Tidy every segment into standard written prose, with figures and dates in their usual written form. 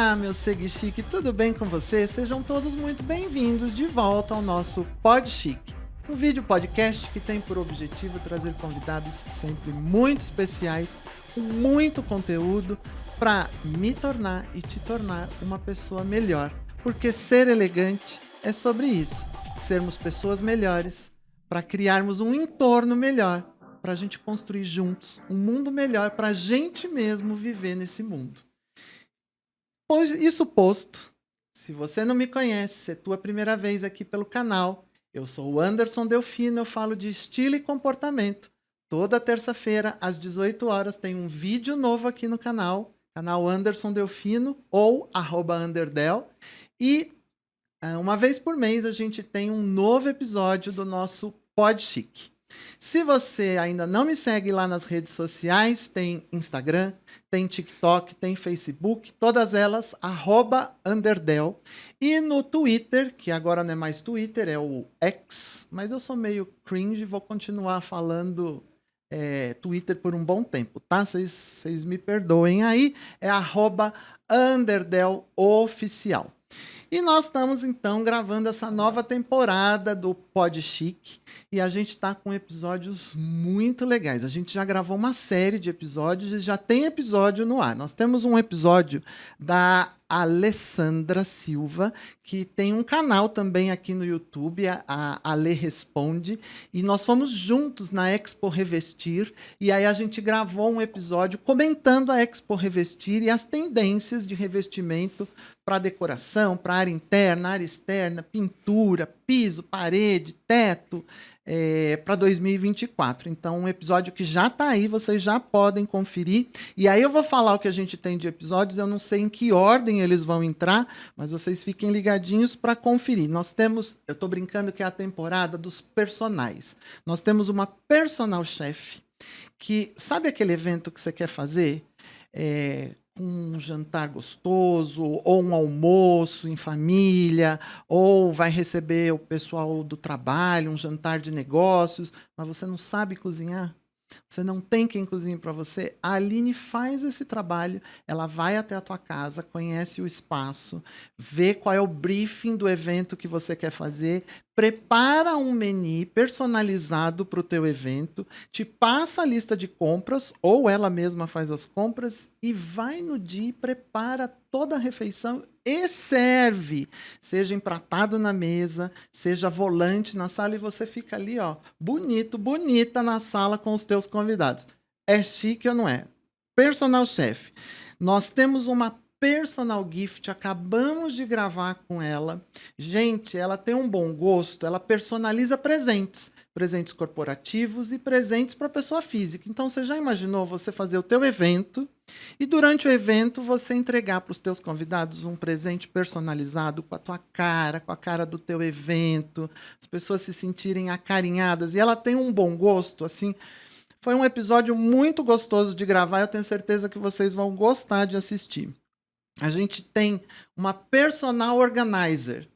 Olá, meu Segui Chique, tudo bem com vocês? Sejam todos muito bem-vindos de volta ao nosso Pod Chique, um vídeo podcast que tem por objetivo trazer convidados sempre muito especiais, com muito conteúdo, para me tornar e te tornar uma pessoa melhor. Porque ser elegante é sobre isso, sermos pessoas melhores, para criarmos um entorno melhor, para a gente construir juntos um mundo melhor, para a gente mesmo viver nesse mundo. Pois isso posto, se você não me conhece, se é tua primeira vez aqui pelo canal, eu sou o Anderson Delfino, eu falo de estilo e comportamento. Toda terça-feira, às 18 horas, tem um vídeo novo aqui no canal Anderson Delfino ou @Underdel. E uma vez por mês a gente tem um novo episódio do nosso Pod Chique. Se você ainda não me segue lá nas redes sociais, tem Instagram, tem TikTok, tem Facebook, todas elas, @Underdel. E no Twitter, que agora não é mais Twitter, é o X, mas eu sou meio cringe, vou continuar falando Twitter por um bom tempo, tá? Vocês me perdoem aí, é @UnderdelOficial. E nós estamos, então, gravando essa nova temporada do Pod Chique e a gente está com episódios muito legais. A gente já gravou uma série de episódios e já tem episódio no ar. Nós temos um episódio da Alessandra Silva, que tem um canal também aqui no YouTube, a Ale Responde, e nós fomos juntos na Expo Revestir, e aí a gente gravou um episódio comentando a Expo Revestir e as tendências de revestimento para decoração, para área interna, área externa, pintura, piso, parede, teto, para 2024. Então, um episódio que já está aí, vocês já podem conferir. E aí eu vou falar o que a gente tem de episódios, eu não sei em que ordem eles vão entrar, mas vocês fiquem ligadinhos para conferir. Nós temos, eu estou brincando que é a temporada dos personagens. Nós temos uma personal chef que, sabe aquele evento que você quer fazer? Um jantar gostoso, ou um almoço em família, ou vai receber o pessoal do trabalho, um jantar de negócios, mas você não sabe cozinhar? Você não tem quem cozinhe para você? A Aline faz esse trabalho, ela vai até a tua casa, conhece o espaço, vê qual é o briefing do evento que você quer fazer, prepara um menu personalizado para o teu evento, te passa a lista de compras, ou ela mesma faz as compras, e vai no dia e prepara toda a refeição e serve, seja empratado na mesa, seja volante na sala, e você fica ali, ó, bonito, bonita na sala com os teus convidados. É chique ou não é? Personal chef. Nós temos uma personal gift, acabamos de gravar com ela. Gente, ela tem um bom gosto, ela personaliza presentes. Presentes corporativos e presentes para pessoa física. Então, você já imaginou você fazer o teu evento e durante o evento você entregar para os teus convidados um presente personalizado com a tua cara, com a cara do teu evento, as pessoas se sentirem acarinhadas, e ela tem um bom gosto, assim. Foi um episódio muito gostoso de gravar, eu tenho certeza que vocês vão gostar de assistir. A gente tem uma personal organizer,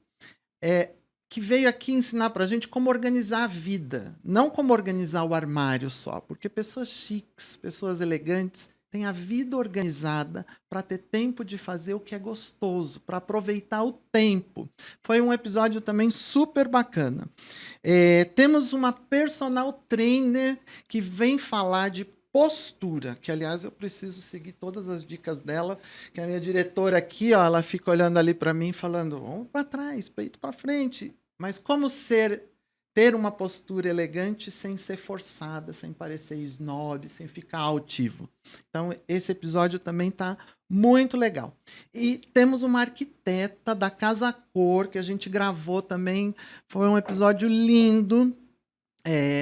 que veio aqui ensinar pra gente como organizar a vida, não como organizar o armário só, porque pessoas chiques, pessoas elegantes, têm a vida organizada para ter tempo de fazer o que é gostoso, para aproveitar o tempo. Foi um episódio também super bacana. Temos uma personal trainer que vem falar de postura, que aliás eu preciso seguir todas as dicas dela, que a minha diretora aqui, ó, ela fica olhando ali para mim falando, vamos para trás, peito para frente. Mas como ter uma postura elegante sem ser forçada, sem parecer snob, sem ficar altivo. Então, esse episódio também está muito legal. E temos uma arquiteta da Casa Cor, que a gente gravou também. Foi um episódio lindo.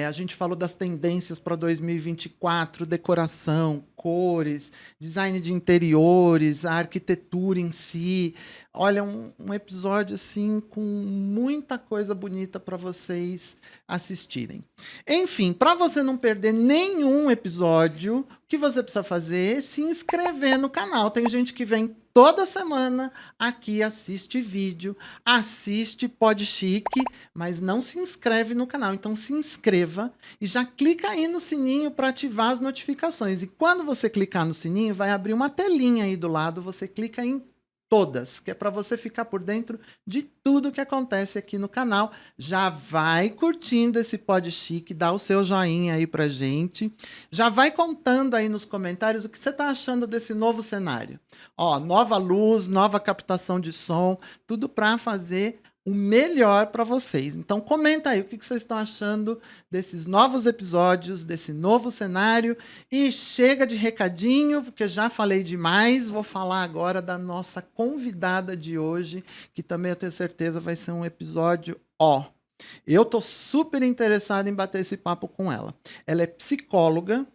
A gente falou das tendências para 2024, decoração, cores, design de interiores, a arquitetura em si. Olha, um episódio assim com muita coisa bonita para vocês assistirem. Enfim, para você não perder nenhum episódio, o que você precisa fazer é se inscrever no canal. Tem gente que vem toda semana aqui, assiste vídeo, assiste Pod Chique, mas não se inscreve no canal. Então se inscreva e já clica aí no sininho para ativar as notificações. E quando você clicar no sininho, vai abrir uma telinha aí do lado, você clica em todas, que é para você ficar por dentro de tudo que acontece aqui no canal. Já vai curtindo esse Pod Chique, dá o seu joinha aí pra gente. Já vai contando aí nos comentários o que você tá achando desse novo cenário. Ó, nova luz, nova captação de som, tudo para fazer o melhor para vocês. Então comenta aí o que vocês estão achando desses novos episódios, desse novo cenário. E chega de recadinho, porque já falei demais. Vou falar agora da nossa convidada de hoje, que também eu tenho certeza vai ser um episódio ó. Eu tô super interessado em bater esse papo com ela. Ela é psicóloga.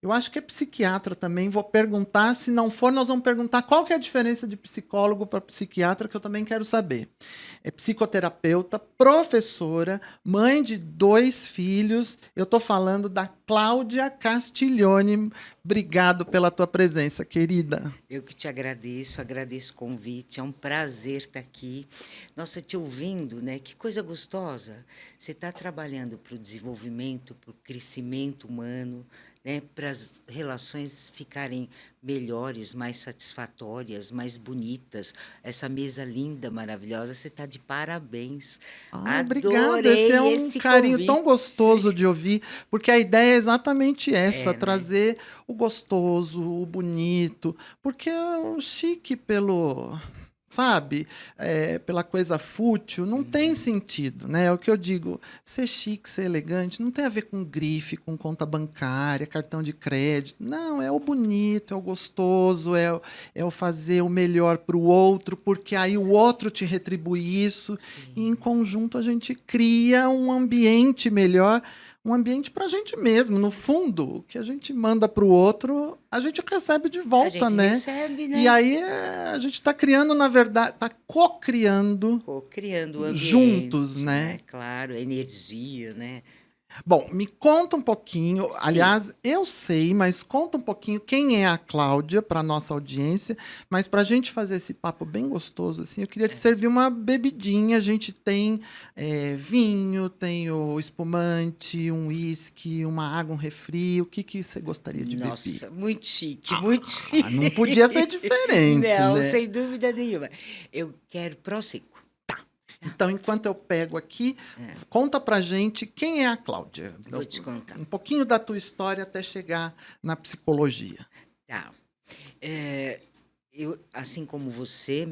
Eu acho que é psiquiatra também. Vou perguntar. Se não for, nós vamos perguntar qual que é a diferença de psicólogo para psiquiatra, que eu também quero saber. É psicoterapeuta, professora, mãe de 2 filhos. Eu estou falando da Cláudia Castiglione. Obrigado pela tua presença, querida. Eu que te agradeço o convite. É um prazer estar aqui. Nossa, te ouvindo, né? Que coisa gostosa. Você está trabalhando para o desenvolvimento, para o crescimento humano, né, para as relações ficarem melhores, mais satisfatórias, mais bonitas. Essa mesa linda, maravilhosa, você está de parabéns. Obrigada. Esse é um carinho convite. tão gostoso de ouvir, porque a ideia é exatamente essa, trazer o gostoso, o bonito, porque o chique pelo... sabe, pela coisa fútil, não tem sentido, né? É o que eu digo, ser chique, ser elegante, não tem a ver com grife, com conta bancária, cartão de crédito. Não, é o bonito, é o gostoso, é o fazer o melhor para o outro, porque aí o outro te retribui isso. Sim. E em conjunto a gente cria um ambiente melhor, um ambiente para a gente mesmo. No fundo, o que a gente manda para o outro, a gente recebe de volta, né? Recebe, né? E aí a gente está criando, na verdade, está co-criando o ambiente, juntos, né? Claro, a energia, né? Bom, me conta um pouquinho. Sim. Aliás, eu sei, mas conta um pouquinho quem é a Cláudia para nossa audiência. Mas para a gente fazer esse papo bem gostoso, assim, eu queria te servir uma bebidinha. A gente tem vinho, tem o espumante, um uísque, uma água, um refri. O que você gostaria de beber? Nossa, muito chique, muito chique. Não podia ser diferente, não, né? Sem dúvida nenhuma. Eu quero Prosecco. Então, enquanto eu pego aqui, conta pra gente quem é a Cláudia. Vou te contar. Um pouquinho da tua história até chegar na psicologia. Tá. Eu, assim como você,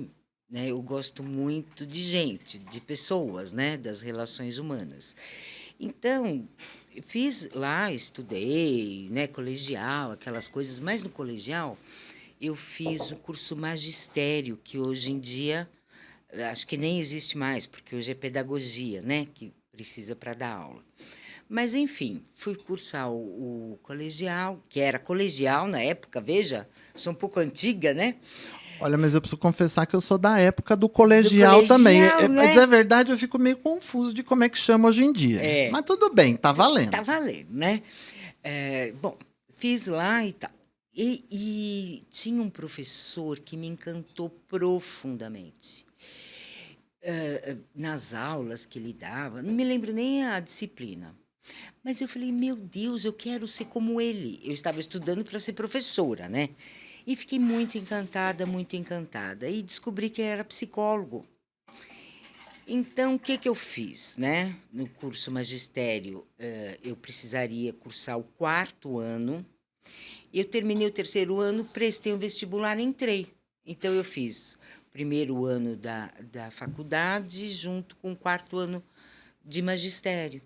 né, eu gosto muito de gente, de pessoas, né, das relações humanas. Então, fiz lá, estudei, né, colegial, aquelas coisas, mas no colegial eu fiz o curso magistério, que hoje em dia acho que nem existe mais, porque hoje é pedagogia, né, que precisa para dar aula. Mas, enfim, fui cursar o colegial, que era colegial na época, veja, sou um pouco antiga, né? Olha, mas eu preciso confessar que eu sou da época do colegial também. Né? Pra dizer a verdade, eu fico meio confuso de como é que chama hoje em dia. Mas tudo bem, tá valendo. Tá valendo, né? Bom, fiz lá e tal. E tinha um professor que me encantou profundamente. Nas aulas que ele dava, não me lembro nem a disciplina, mas eu falei, meu Deus, eu quero ser como ele. Eu estava estudando para ser professora, né? E fiquei muito encantada, e descobri que ele era psicólogo. Então, o que eu fiz, né? No curso magistério, eu precisaria cursar o 4º ano. Eu terminei o 3º ano, prestei um vestibular e entrei. Então, eu fiz o 1º ano da faculdade junto com o 4º ano de magistério.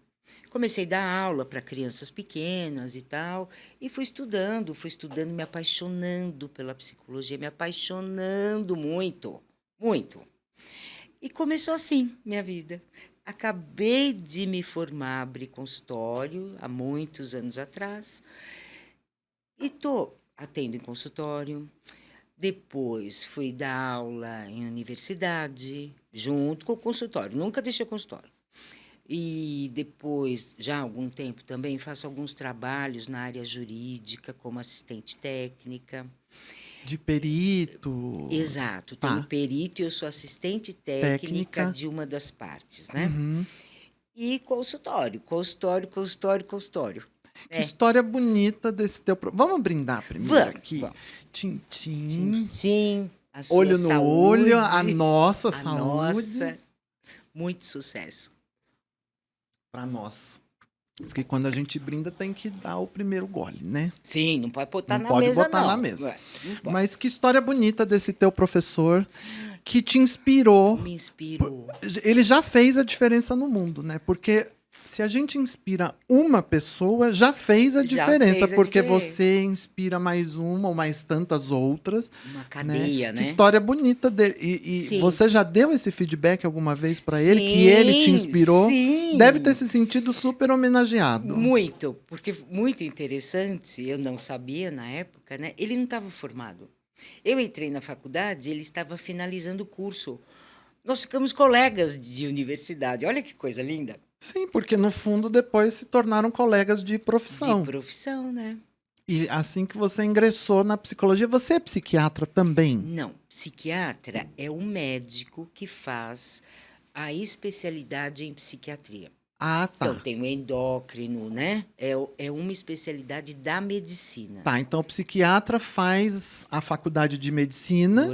Comecei a dar aula para crianças pequenas e tal, e fui estudando, me apaixonando pela psicologia, me apaixonando muito, muito. E começou assim minha vida. Acabei de me formar, abri consultório há muitos anos atrás, e atendo em consultório. Depois fui dar aula em universidade, junto com o consultório, nunca deixei o consultório. E depois, já há algum tempo, também faço alguns trabalhos na área jurídica, como assistente técnica. De perito. Exato, tenho perito e eu sou assistente técnica de uma das partes, né? Uhum. E consultório. Que história bonita desse teu... Vamos brindar primeiro aqui? Vamos. Tchim, tchim. Tchim, tchim. a sua Olho no olho, a saúde, nossa a saúde. nossa. Muito sucesso. Pra nós. Diz que quando a gente brinda tem que dar o primeiro gole, né? Sim, não pode botar Não na pode mesa, botar na não. mesa. Ué, não pode. Mas que história bonita desse teu professor que te inspirou. Me inspirou. Ele já fez a diferença no mundo, né? Porque se a gente inspira uma pessoa, já fez a Já diferença, fez a porque diferença. você inspira mais uma ou mais tantas outras, Uma né? cadeia, Que né? história bonita dele. E Sim. você já deu esse feedback alguma vez pra ele, que ele te inspirou? Sim. Deve ter se sentido super homenageado. Muito, porque muito interessante, eu não sabia na época, né? Ele não estava formado. Eu entrei na faculdade, ele estava finalizando o curso. Nós ficamos colegas de universidade. Olha que coisa linda. Sim, porque no fundo depois se tornaram colegas de De profissão. profissão, né? E assim que você ingressou na psicologia, você é psiquiatra também? Não, psiquiatra é um médico que faz a especialidade em psiquiatria. Ah, Então, tá. tem o endócrino, né? É uma especialidade da medicina. Tá, então o psiquiatra faz a faculdade de medicina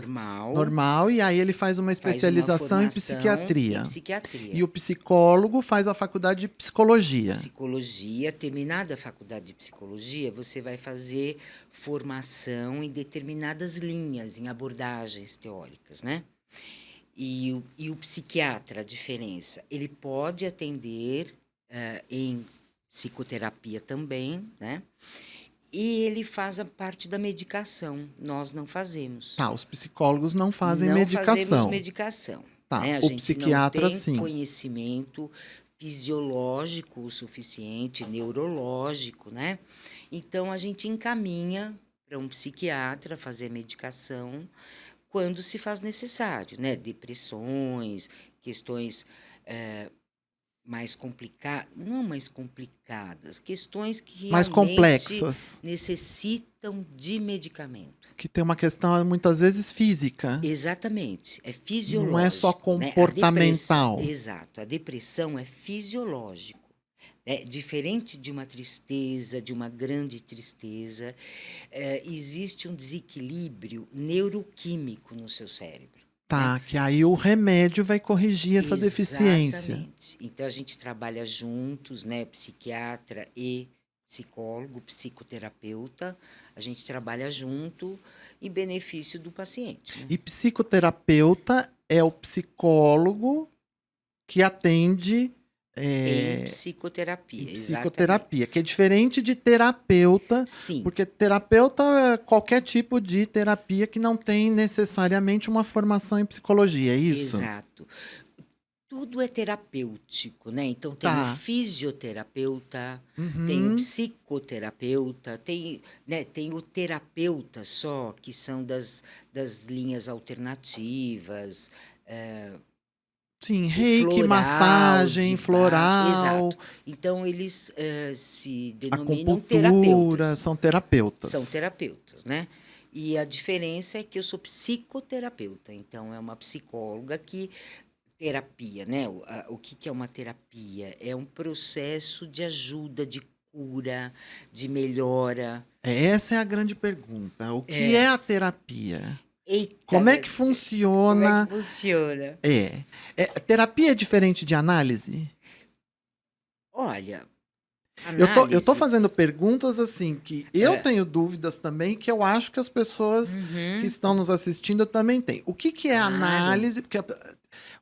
normal e aí ele faz uma Faz uma especialização em formação psiquiatria. em psiquiatria. E o psicólogo faz a faculdade de psicologia. Psicologia, terminada a faculdade de psicologia, você vai fazer formação em determinadas linhas, em abordagens teóricas, né? E o psiquiatra, a diferença, ele pode atender em psicoterapia também, né? E ele faz a parte da medicação. Nós não fazemos. Tá, os psicólogos não fazem Não fazemos medicação. medicação. Tá, Né? A o gente psiquiatra não tem sim. conhecimento fisiológico o suficiente, neurológico, né? Então a gente encaminha para um psiquiatra fazer a medicação quando se faz necessário, né? Depressões, questões mais complicadas, não mais complicadas, questões que Mais realmente complexas, necessitam de medicamento. que tem uma questão muitas vezes física. Exatamente, é fisiológico. Não é só Né? comportamental. Exato, a depressão é fisiológico. Diferente de uma tristeza, de uma grande tristeza, existe um desequilíbrio neuroquímico no seu cérebro. Tá, que aí o remédio vai corrigir essa deficiência. Exatamente. Então a gente trabalha juntos, né? Psiquiatra e psicólogo, psicoterapeuta, a gente trabalha junto em benefício do paciente. Né? E psicoterapeuta é o psicólogo que atende Em psicoterapia, em exatamente. psicoterapia, que é diferente de terapeuta, Sim, porque terapeuta é qualquer tipo de terapia que não tem necessariamente uma formação em psicologia, é isso? exato. Tudo é terapêutico, né? Então tem o Tá. fisioterapeuta, tem o Uhum. psicoterapeuta, tem o terapeuta só, que são das linhas alternativas, Sim, o reiki, floral, massagem, de floral, exato. Então eles se denominam acupuntura, terapeutas. são terapeutas. São terapeutas, né? E a diferença é que eu sou psicoterapeuta, então é uma psicóloga que terapia, né? O que que é uma terapia? É um processo de ajuda, de cura, de melhora. Essa é a grande pergunta. O que É. é a terapia? Eita, Como é que como é funciona? que funciona? Terapia é diferente de análise? Olha, Eu tô análise. fazendo perguntas assim que eu É. tenho dúvidas também, que eu acho que as pessoas que estão nos assistindo também têm. O que que é Claro. análise? Porque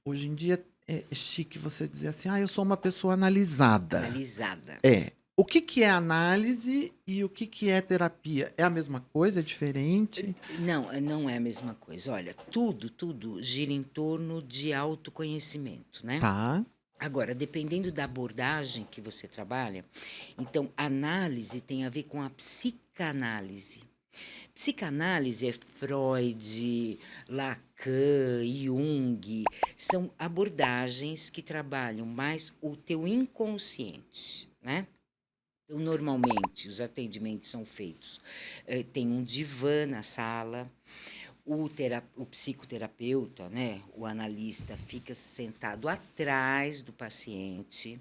hoje em dia é chique você dizer assim, eu sou uma pessoa analisada. Analisada. O que que é análise e o que é terapia? É a mesma coisa? É diferente? Não, não é a mesma coisa. Olha, tudo gira em torno de autoconhecimento, né? Tá. Agora, dependendo da abordagem que você trabalha, então, análise tem a ver com a psicanálise. Psicanálise é Freud, Lacan, Jung, são abordagens que trabalham mais o teu inconsciente, né? Então, normalmente, os atendimentos são feitos. Tem um divã na sala, o psicoterapeuta, né, o analista, fica sentado atrás do paciente,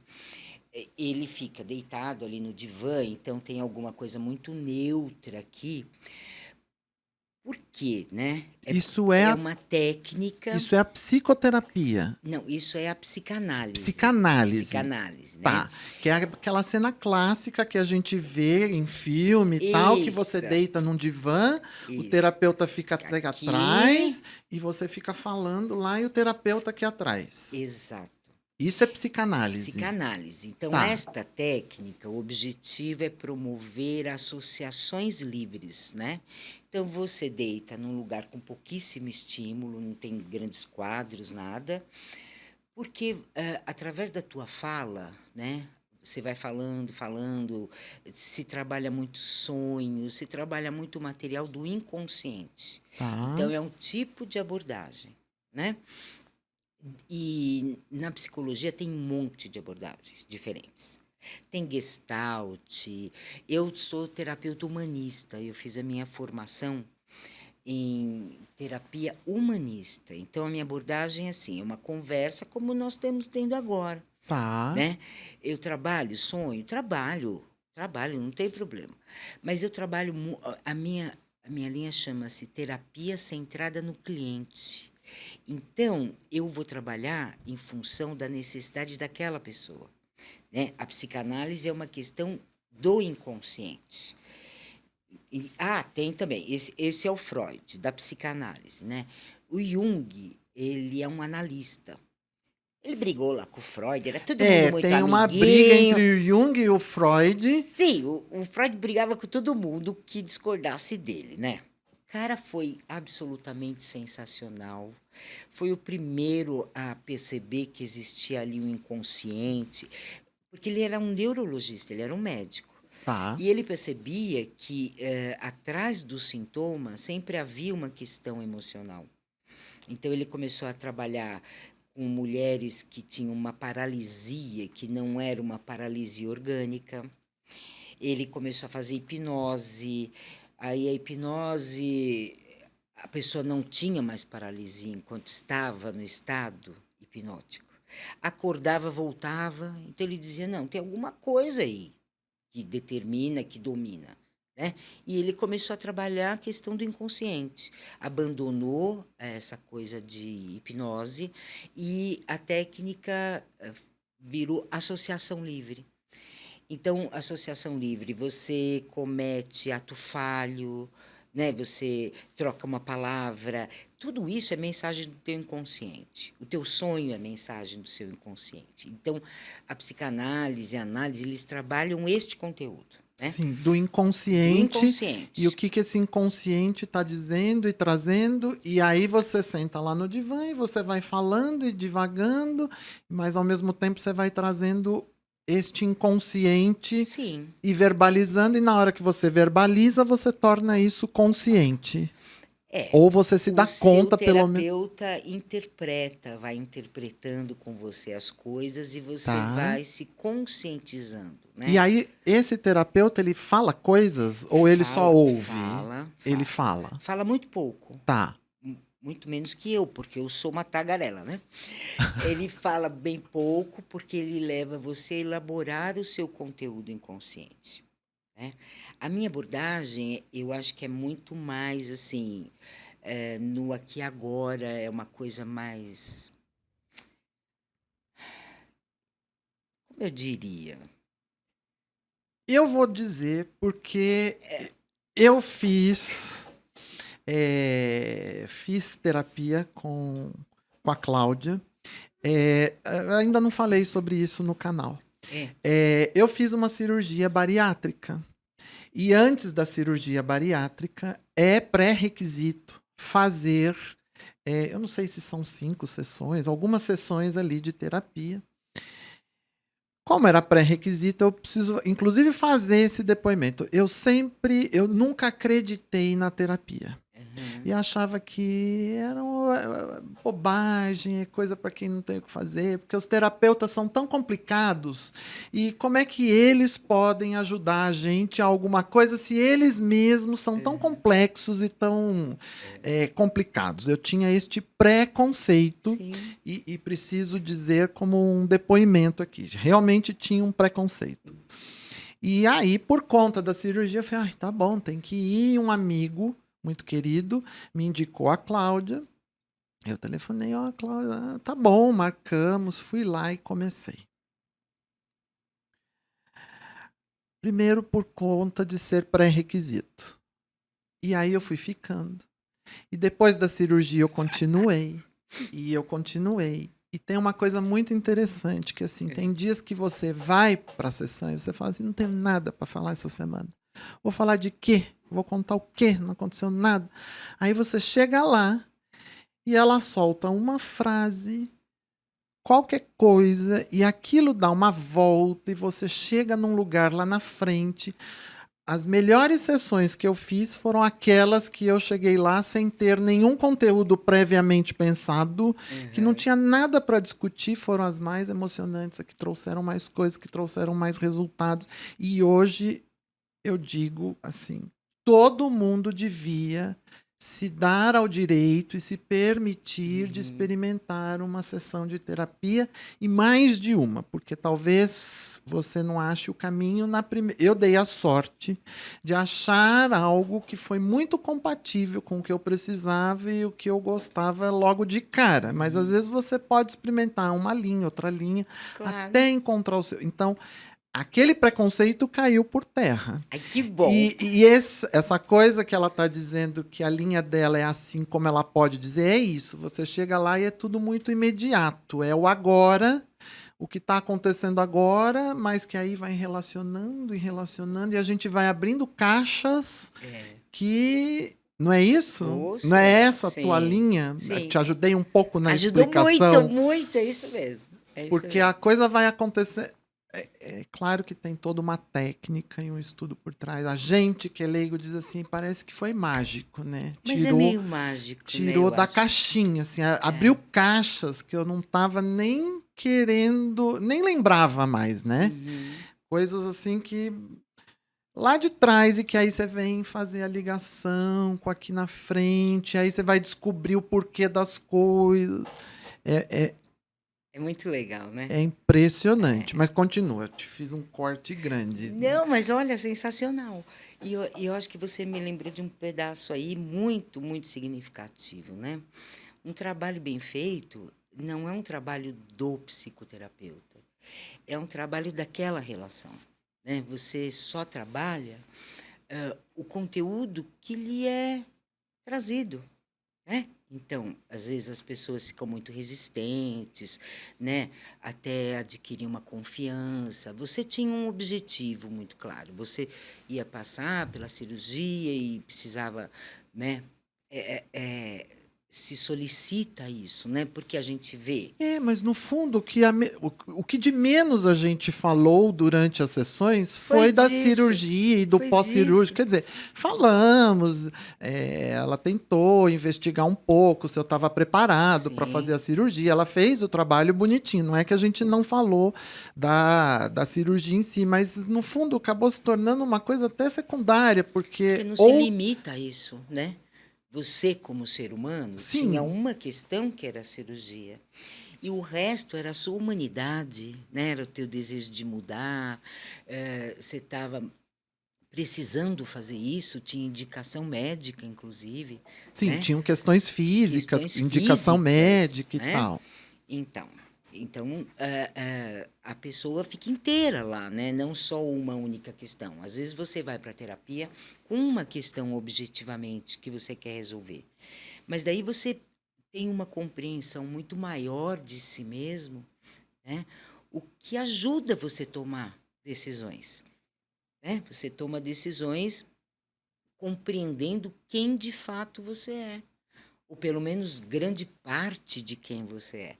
ele fica deitado ali no divã, então tem alguma coisa muito neutra aqui, Por quê, né? Isso é É a, uma técnica. isso é a psicoterapia. Não, isso é a psicanálise. Psicanálise. Psicanálise, né? Tá. Que é aquela cena clássica que a gente vê em filme e tal, que você Isso, deita num divã, o isso. terapeuta fica Aqui, atrás e você fica falando lá e o terapeuta aqui atrás. exato. Isso é psicanálise. Psicanálise. Então, Tá. esta técnica, o objetivo é promover associações livres, né? Então, você deita num lugar com pouquíssimo estímulo, não tem grandes quadros, nada, porque através da tua fala, né? Você vai falando, falando, se trabalha muito sonho, se trabalha muito material do inconsciente. Então, Tá. é um tipo de abordagem, né? E na psicologia tem um monte de abordagens diferentes. Tem Gestalt, eu sou terapeuta humanista, eu fiz a minha formação em terapia humanista. Então a minha abordagem é assim, é uma conversa como nós estamos tendo agora, Tá. né? Eu trabalho sonho, trabalho, não tem problema. Mas eu trabalho a minha linha chama-se terapia centrada no cliente. Então, eu vou trabalhar em função da necessidade daquela pessoa, né? A psicanálise é uma questão do inconsciente. Tem também, esse é o Freud, da psicanálise, né? O Jung, ele é um analista. Ele brigou lá com o Freud, era todo mundo É, muito tem uma briga amiguinho. entre o Jung e o Freud. Sim, o Freud brigava com todo mundo que discordasse dele, né? O cara foi absolutamente sensacional. Foi o primeiro a perceber que existia ali um inconsciente, porque ele era um neurologista, ele era um médico. Tá. E ele percebia que atrás dos sintomas sempre havia uma questão emocional. Então ele começou a trabalhar com mulheres que tinham uma paralisia, que não era uma paralisia orgânica. Ele começou a fazer hipnose. Aí a hipnose, a pessoa não tinha mais paralisia enquanto estava no estado hipnótico. Acordava, voltava. Então ele dizia: não, tem alguma coisa aí que determina, que domina. Né? E ele começou a trabalhar a questão do inconsciente. Abandonou essa coisa de hipnose e a técnica virou associação livre. Então, associação livre, você comete ato falho, né? Você troca uma palavra, tudo isso é mensagem do teu inconsciente. O teu sonho é mensagem do seu inconsciente. Então, a psicanálise, a análise, eles trabalham este conteúdo, né? Sim, do Do inconsciente. E o inconsciente. que esse inconsciente está dizendo e trazendo, e aí você senta lá no divã e você vai falando e divagando, mas ao mesmo tempo você vai trazendo este inconsciente Sim. e verbalizando, e na hora que você verbaliza, você torna isso consciente. Ou você se dá conta, pelo menos. O terapeuta interpreta, vai interpretando com você as coisas e você Tá. vai se conscientizando, né? E aí, esse terapeuta, ele fala coisas ou ele só Fala, ouve? fala. Ele fala. Fala muito pouco. Tá. Muito menos que eu, porque eu sou uma tagarela, né? Ele fala bem pouco porque ele leva você a elaborar o seu conteúdo inconsciente, né? A minha abordagem, eu acho que é muito mais assim, no aqui e agora, é uma coisa mais, como eu diria? Eu vou dizer porque eu fiz terapia com a Cláudia. Ainda não falei sobre isso no canal. Eu fiz uma cirurgia bariátrica. E antes da cirurgia bariátrica, é pré-requisito fazer, eu não sei se são 5 sessões, algumas sessões ali de terapia. Como era pré-requisito, eu preciso, inclusive, fazer esse depoimento. Eu nunca acreditei na terapia. E achava que era uma bobagem, é coisa para quem não tem o que fazer, porque os terapeutas são tão complicados. E como é que eles podem ajudar a gente a alguma coisa se eles mesmos são tão complexos e tão complicados? Eu tinha este preconceito e preciso dizer como um depoimento aqui. Realmente tinha um preconceito. E aí, por conta da cirurgia, eu falei, tá bom, tem que ir um amigo muito querido, me indicou a Cláudia. Eu telefonei, ó, Cláudia, tá bom, marcamos, fui lá e comecei. Primeiro por conta de ser pré-requisito. E aí eu fui ficando. E depois da cirurgia eu continuei. E eu continuei. E tem uma coisa muito interessante, que assim, tem dias que você vai para a sessão e você fala assim, não tenho nada para falar essa semana. Vou falar de quê? Vou contar o quê? Não aconteceu nada. Aí você chega lá e ela solta uma frase, qualquer coisa, e aquilo dá uma volta e você chega num lugar lá na frente. As melhores sessões que eu fiz foram aquelas que eu cheguei lá sem ter nenhum conteúdo previamente pensado, que não tinha nada para discutir, foram as mais emocionantes, as que trouxeram mais coisas, que trouxeram mais resultados. E hoje eu digo assim, todo mundo devia se dar ao direito e se permitir de experimentar uma sessão de terapia, e mais de uma, porque talvez você não ache o caminho na primeira. Eu dei a sorte de achar algo que foi muito compatível com o que eu precisava e o que eu gostava logo de cara, mas às vezes você pode experimentar uma linha, outra linha, Claro. até encontrar o seu. Então, aquele preconceito caiu por terra. Ai, que bom. E essa coisa que ela está dizendo, que a linha dela é assim como ela pode dizer, é isso. Você chega lá e é tudo muito imediato. É o agora, o que está acontecendo agora, mas que aí vai relacionando e relacionando, e a gente vai abrindo caixas que... Não é isso? Nossa, Não é essa a sim, tua linha? sim. Te ajudei um pouco na Ajudou explicação. muito, muito, é isso mesmo. É isso Porque mesmo. a coisa vai acontecer. É claro que tem toda uma técnica e um estudo por trás. A gente que é leigo diz assim, parece que foi mágico, né? Mas é meio mágico, tirou né, eu da acho. caixinha, assim, abriu caixas que eu não tava nem querendo, nem lembrava mais, né? Coisas assim que lá de trás, e que aí você vem fazer a ligação com aqui na frente, aí você vai descobrir o porquê das coisas. É muito legal, né? É impressionante, mas continua. Eu te fiz um corte grande. Não, mas olha, sensacional. E eu acho que você me lembrou de um pedaço aí muito, muito significativo, né? Um trabalho bem feito não é um trabalho do psicoterapeuta, é um trabalho daquela relação, né? Você só trabalha o conteúdo que lhe é trazido, né? Então, às vezes as pessoas ficam muito resistentes, né? Até adquirir uma confiança. Você tinha um objetivo muito claro. Você ia passar pela cirurgia e precisava, né? Se solicita isso, né? Porque a gente vê. Mas no fundo, o que de menos a gente falou durante as sessões foi da disso, cirurgia e do foi pós-cirúrgico. disso. Quer dizer, falamos, ela tentou investigar um pouco se eu estava preparado para Sim. fazer a cirurgia. Ela fez o trabalho bonitinho. Não é que a gente não falou da cirurgia em si, mas no fundo acabou se tornando uma coisa até secundária, Porque não se limita a isso, né? Você, como ser humano, Sim. tinha uma questão que era a cirurgia. E o resto era a sua humanidade, né? Era o teu desejo de mudar. Você estava precisando fazer isso, tinha indicação médica, inclusive. Sim, né? tinham questões físicas, Questões indicação físicas, médica né? e tal. Então, a pessoa fica inteira lá, né? Não só uma única questão. Às vezes você vai para a terapia com uma questão objetivamente que você quer resolver. Mas daí você tem uma compreensão muito maior de si mesmo, né? O que ajuda você a tomar decisões. Né? Você toma decisões compreendendo quem de fato você é. Ou pelo menos grande parte de quem você é.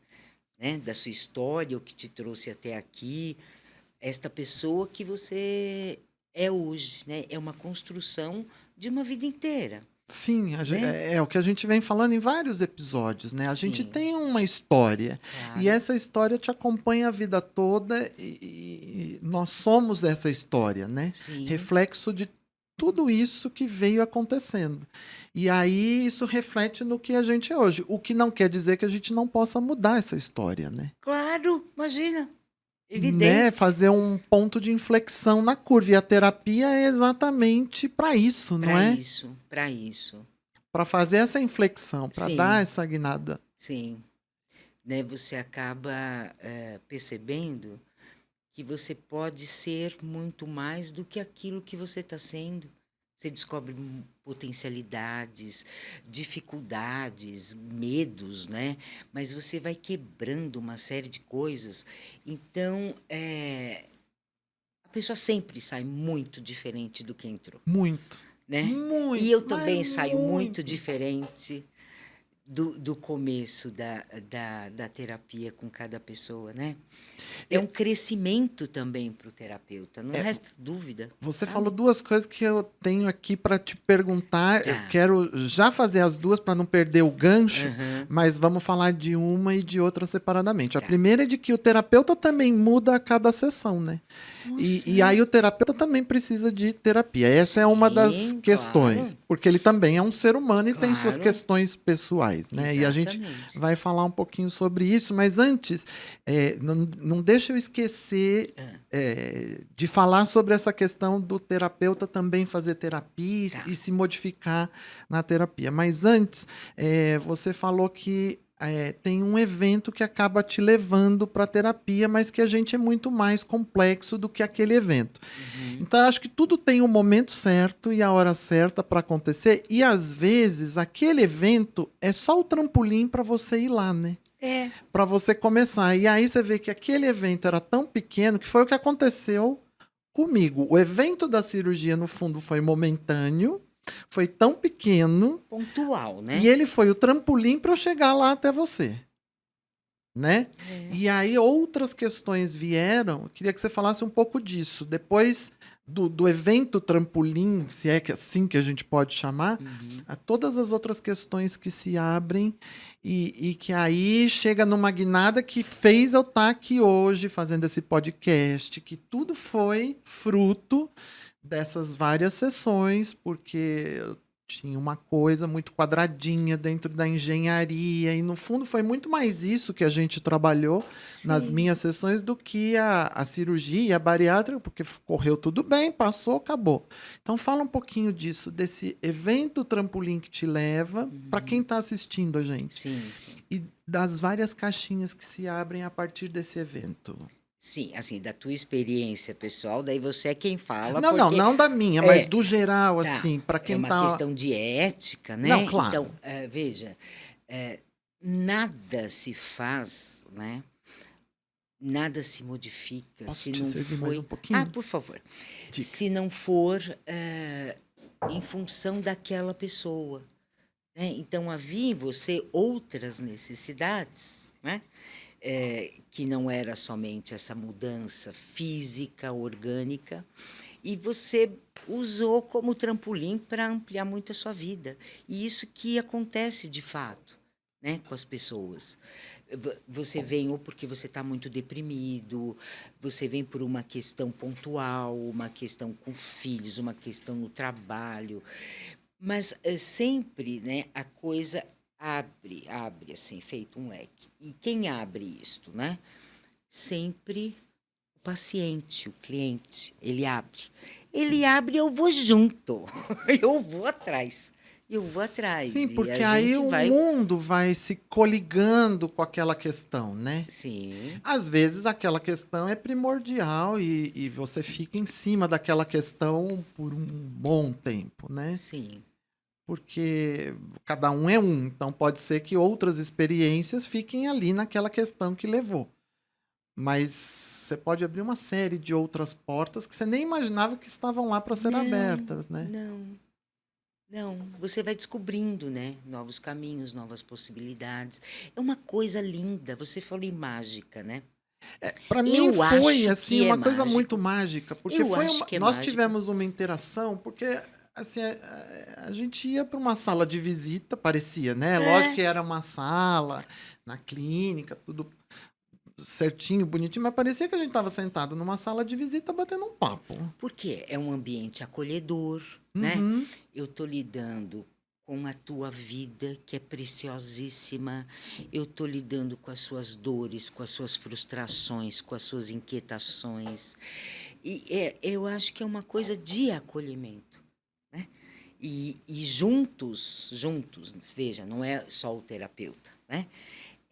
Né? Da sua história, o que te trouxe até aqui, esta pessoa que você é hoje, né? É uma construção de uma vida inteira. Sim, Né? é o que a gente vem falando em vários episódios, né? A gente Sim. tem uma história, Claro. e essa história te acompanha a vida toda, e nós somos essa história, né? Sim. Reflexo de tudo isso que veio acontecendo. E aí isso reflete no que a gente é hoje, o que não quer dizer que a gente não possa mudar essa história, né? Claro, imagina. Evidente. Fazer um ponto de inflexão na curva. E a terapia é exatamente para isso, não Para é? isso, para isso. Para fazer essa inflexão, para dar Sim, essa guinada. sim. Né, você acaba percebendo que você pode ser muito mais do que aquilo que você está sendo. Você descobre potencialidades, dificuldades, medos, né? Mas você vai quebrando uma série de coisas. Então, a pessoa sempre sai muito diferente do que entrou, Muito. né? E Muito, eu mas também saio muito muito. diferente do começo da terapia com cada pessoa, né? É um crescimento também para o terapeuta, não É, resta dúvida, Você falou sabe? duas coisas que eu tenho aqui para te perguntar. Eu Tá. quero já fazer as duas para não perder o gancho, Aham, mas vamos falar de uma e de outra separadamente. A tá. primeira é de que o terapeuta também muda a cada sessão, né? Nossa, E aí o terapeuta também precisa de terapia. Essa é uma das sim, questões, claro, porque ele também é um ser humano e tem suas claro, questões pessoais, né? E a gente exatamente. vai falar um pouquinho sobre isso, mas antes, não deixa eu esquecer Ah, de falar sobre essa questão do terapeuta também fazer terapia tá. e se modificar na terapia. Mas antes, você falou que tem um evento que acaba te levando para a terapia, mas que a gente é muito mais complexo do que aquele evento. Uhum. Então, eu acho que tudo tem o momento certo e a hora certa para acontecer, e às vezes aquele evento é só o trampolim para você ir lá, né? É, Para você começar. E aí você vê que aquele evento era tão pequeno que foi o que aconteceu comigo. O evento da cirurgia, no fundo, foi momentâneo, foi tão pequeno, pontual, e né? ele foi o trampolim para eu chegar lá até você, né? É. E aí outras questões vieram, eu queria que você falasse um pouco disso. Depois do evento trampolim, se é que assim que a gente pode chamar, Uhum. a todas as outras questões que se abrem e que aí chega numa guinada que fez eu estar aqui hoje fazendo esse podcast, que tudo foi fruto dessas várias sessões, porque eu tinha uma coisa muito quadradinha dentro da engenharia, e no fundo foi muito mais isso que a gente trabalhou nas Sim. minhas sessões do que a cirurgia e a bariátrica, porque correu tudo bem, passou, acabou. Então fala um pouquinho disso, desse evento trampolim que te leva, para quem está assistindo a gente, Sim, sim. e das várias caixinhas que se abrem a partir desse evento. Sim, assim, da tua experiência pessoal, daí você é quem fala, Não, não, porque não da minha, mas é, do geral, tá, assim, para é quem uma tá. questão de ética, Não, né? claro. Então, veja, nada se faz, né? Nada se modifica Posso se te não servir mais um foi. Ah, pouquinho? por favor. Dica. Se não for em função daquela pessoa, né? Então havia em você outras necessidades, né? Que não era somente essa mudança física, orgânica, e você usou como trampolim para ampliar muito a sua vida. E isso que acontece de fato, né, com as pessoas. Você vem ou porque você está muito deprimido, você vem por uma questão pontual, uma questão com filhos, uma questão no trabalho, mas sempre, né, a coisa abre assim, feito um leque. E quem abre isto, né? Sempre o paciente, o cliente, ele abre. Ele abre, eu vou junto. Eu vou atrás. Eu vou Sim, atrás. E a porque aí gente o vai. mundo vai se coligando com aquela questão, né? Sim, Às vezes aquela questão é primordial e você fica em cima daquela questão por um bom tempo, né? sim. Porque cada um é um, então pode ser que outras experiências fiquem ali naquela questão que levou. Mas você pode abrir uma série de outras portas que você nem imaginava que estavam lá para ser Não, abertas, né? não, não. Você vai descobrindo, né? Novos caminhos, novas possibilidades. É uma coisa linda. Você falou em mágica, né? Para mim Eu foi acho assim que é uma coisa muito mágico. mágica, porque Eu acho que é nós mágico. tivemos uma interação, porque assim a gente ia para uma sala de visita, parecia, né? Lógico É. que era uma sala na clínica, tudo certinho, bonitinho, mas parecia que a gente estava sentado numa sala de visita batendo um papo. Porque é um ambiente acolhedor, né? Uhum. Eu estou lidando com a tua vida, que é preciosíssima. Eu estou lidando com as suas dores, com as suas frustrações, com as suas inquietações. E eu acho que é uma coisa de acolhimento, né? E juntos, veja, não é só o terapeuta, né?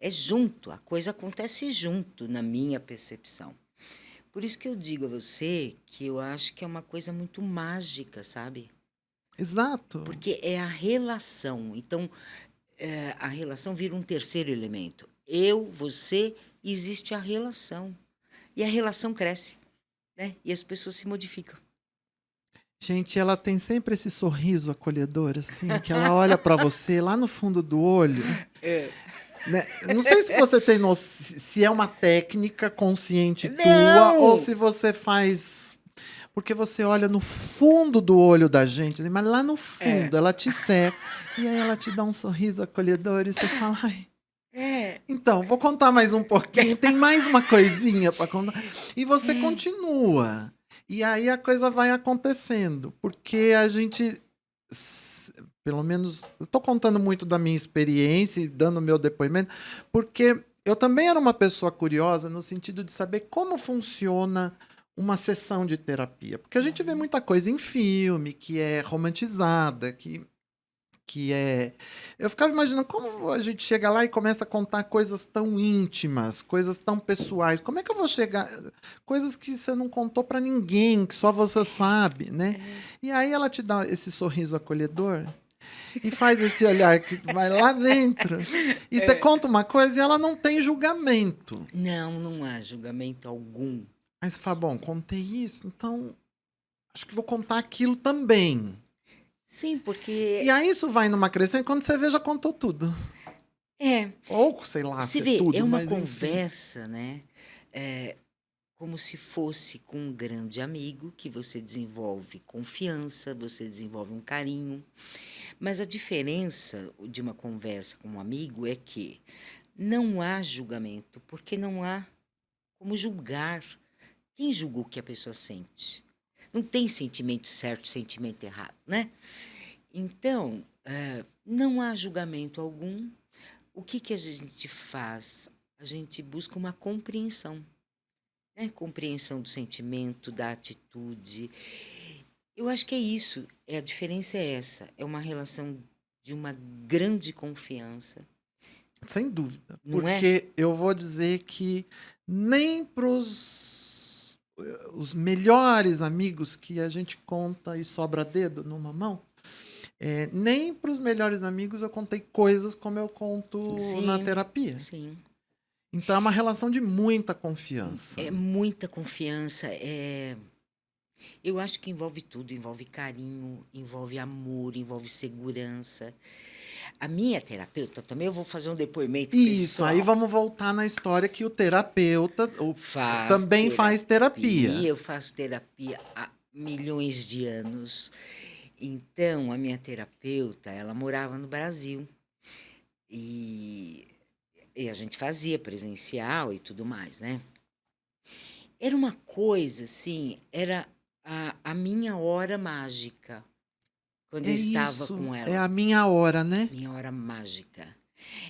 É junto, a coisa acontece junto, na minha percepção. Por isso que eu digo a você que eu acho que é uma coisa muito mágica, sabe? Exato. Porque é a relação. Então, a relação vira um terceiro elemento. Eu, você, existe a relação. E a relação cresce, né? E as pessoas se modificam. Gente, ela tem sempre esse sorriso acolhedor, assim, que ela olha pra você lá no fundo do olho, né? Não sei se você tem noção, se é uma técnica consciente tua ou Não! se você faz porque você olha no fundo do olho da gente, assim, mas lá no É. fundo ela te seca e aí ela te dá um sorriso acolhedor e você fala, ai, É. então, vou contar mais um pouquinho, tem mais uma coisinha pra contar. E você continua. E aí a coisa vai acontecendo, porque a gente, pelo menos, eu tô contando muito da minha experiência e dando meu depoimento, porque eu também era uma pessoa curiosa no sentido de saber como funciona uma sessão de terapia. Porque a gente vê muita coisa em filme que é romantizada, que é. Eu ficava imaginando como a gente chega lá e começa a contar coisas tão íntimas, coisas tão pessoais. Como é que eu vou chegar. Coisas que você não contou pra ninguém, que só você sabe, né? E aí ela te dá esse sorriso acolhedor e faz esse olhar que vai lá dentro. E você conta uma coisa e ela não tem julgamento. Não, não há julgamento algum. Aí você fala, bom, contei isso, então acho que vou contar aquilo também. Sim, porque E aí isso vai numa crescente quando você vê já contou tudo. é, Ou, sei lá, se se é vê, é tudo, uma mas enfim. conversa, né? É, como se fosse com um grande amigo que você desenvolve confiança, você desenvolve um carinho. Mas a diferença de uma conversa com um amigo é que não há julgamento, porque não há como julgar. Quem julga o que a pessoa sente? Não tem sentimento certo, sentimento errado, né? Então, não há julgamento algum. O que que a gente faz? A gente busca uma compreensão, né? Compreensão do sentimento, da atitude. Eu acho que é isso. A diferença é essa. É uma relação de uma grande confiança, Sem dúvida. não é? Porque eu vou dizer que nem pros os melhores amigos que a gente conta e sobra dedo numa mão, nem pros melhores amigos eu contei coisas como eu conto na Sim, terapia. sim. Então é uma relação de muita confiança. É muita confiança. Eu acho que envolve tudo, envolve carinho, envolve amor, envolve segurança. A minha terapeuta também, eu vou fazer um depoimento Isso, aí pessoal. vamos voltar na história que o terapeuta Faz também faz terapia. eu faço terapia há milhões de anos. Então, a minha terapeuta, ela morava no Brasil. E, e a gente fazia presencial e tudo mais, né? Era uma coisa, assim, era a minha hora mágica, quando É eu estava isso, com é ela. a minha hora, né? Minha hora mágica.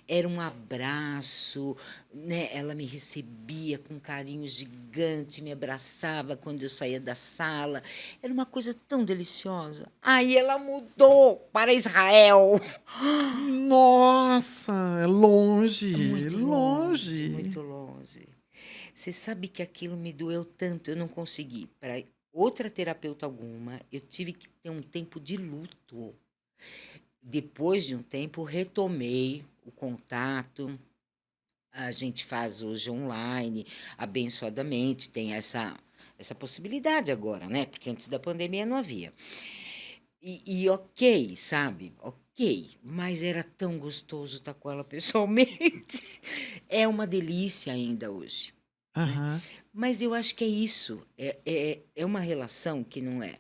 Era um abraço, né? Ela me recebia com um carinho gigante, me abraçava quando eu saía da sala. Era uma coisa tão deliciosa. Aí ela mudou para Israel. Nossa, é longe, Muito longe, longe. muito longe. Você sabe que aquilo me doeu tanto, eu não consegui. Para outra terapeuta alguma, eu tive que ter um tempo de luto. Depois de um tempo, retomei o contato. A gente faz hoje online, abençoadamente, tem essa possibilidade agora, né? Porque antes da pandemia não havia. E ok, sabe? Ok, mas era tão gostoso estar com ela pessoalmente. É uma delícia ainda hoje, né? Aham. Mas eu acho que é isso. É uma relação que não é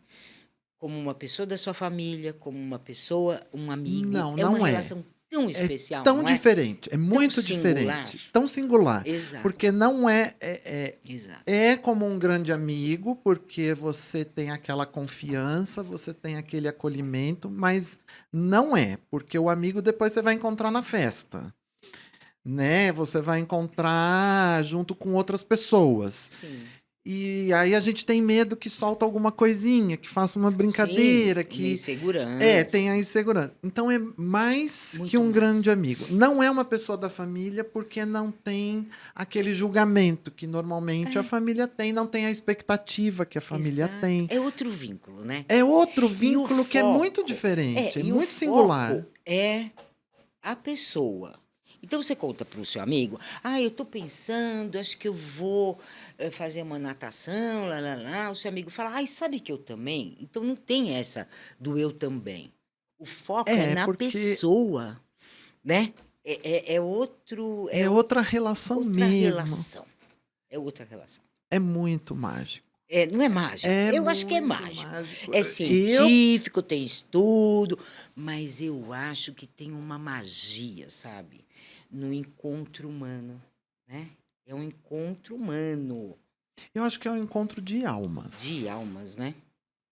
como uma pessoa da sua família, como uma pessoa, um amigo. Não, É uma não é. relação tão É especial, tão não é? diferente, é muito Singular. diferente, tão singular. Exato, Porque não exato. é como um grande amigo, porque você tem aquela confiança, você tem aquele acolhimento, mas não é, porque o amigo depois você vai encontrar na festa, né? Você vai encontrar junto com outras pessoas. Sim. E aí a gente tem medo que solta alguma coisinha, que faça uma Sim, brincadeira, uma que insegurança. tem a insegurança. Então é mais que Muito um mais. grande amigo. Não é uma pessoa da família porque não tem aquele julgamento que normalmente a É, família tem, não tem a expectativa que a família exato. tem. É outro vínculo, né? É outro E o vínculo que é muito foco, diferente, é e o muito foco singular. é a pessoa. Então você conta para o seu amigo, eu estou pensando, acho que eu vou fazer uma natação, lá, lá, lá. O seu amigo fala, sabe que eu também? Então não tem essa do eu também. O foco é na Porque pessoa, né? É outro, é outra relação outra mesmo. relação. É outra relação. É muito mágico. É, não é mágico? É Eu acho que é muito mágico. mágico. É Eu científico, tem estudo, mas eu acho que tem uma magia, sabe? No encontro humano, né? É um encontro humano Eu acho que é um encontro de de almas. almas, né?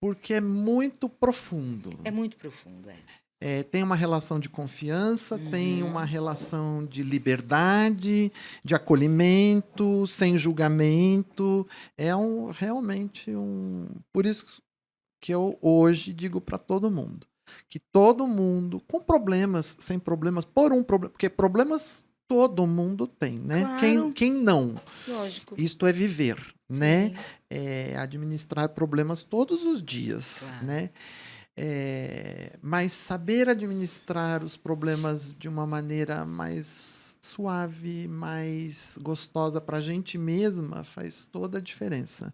Porque é muito profundo. É muito profundo, é. Tem uma relação de confiança, tem uma Uhum. relação de liberdade, de acolhimento, sem julgamento. Realmente um. Por isso que eu hoje digo para todo mundo que todo mundo, com problemas, sem problemas, por um problema, porque problemas todo mundo tem, né? Claro, Quem não? lógico. Isto é viver, né? Sim, É administrar problemas todos os dias, claro. né? Mas saber administrar os problemas de uma maneira mais suave, mais gostosa para a gente mesma faz toda a diferença.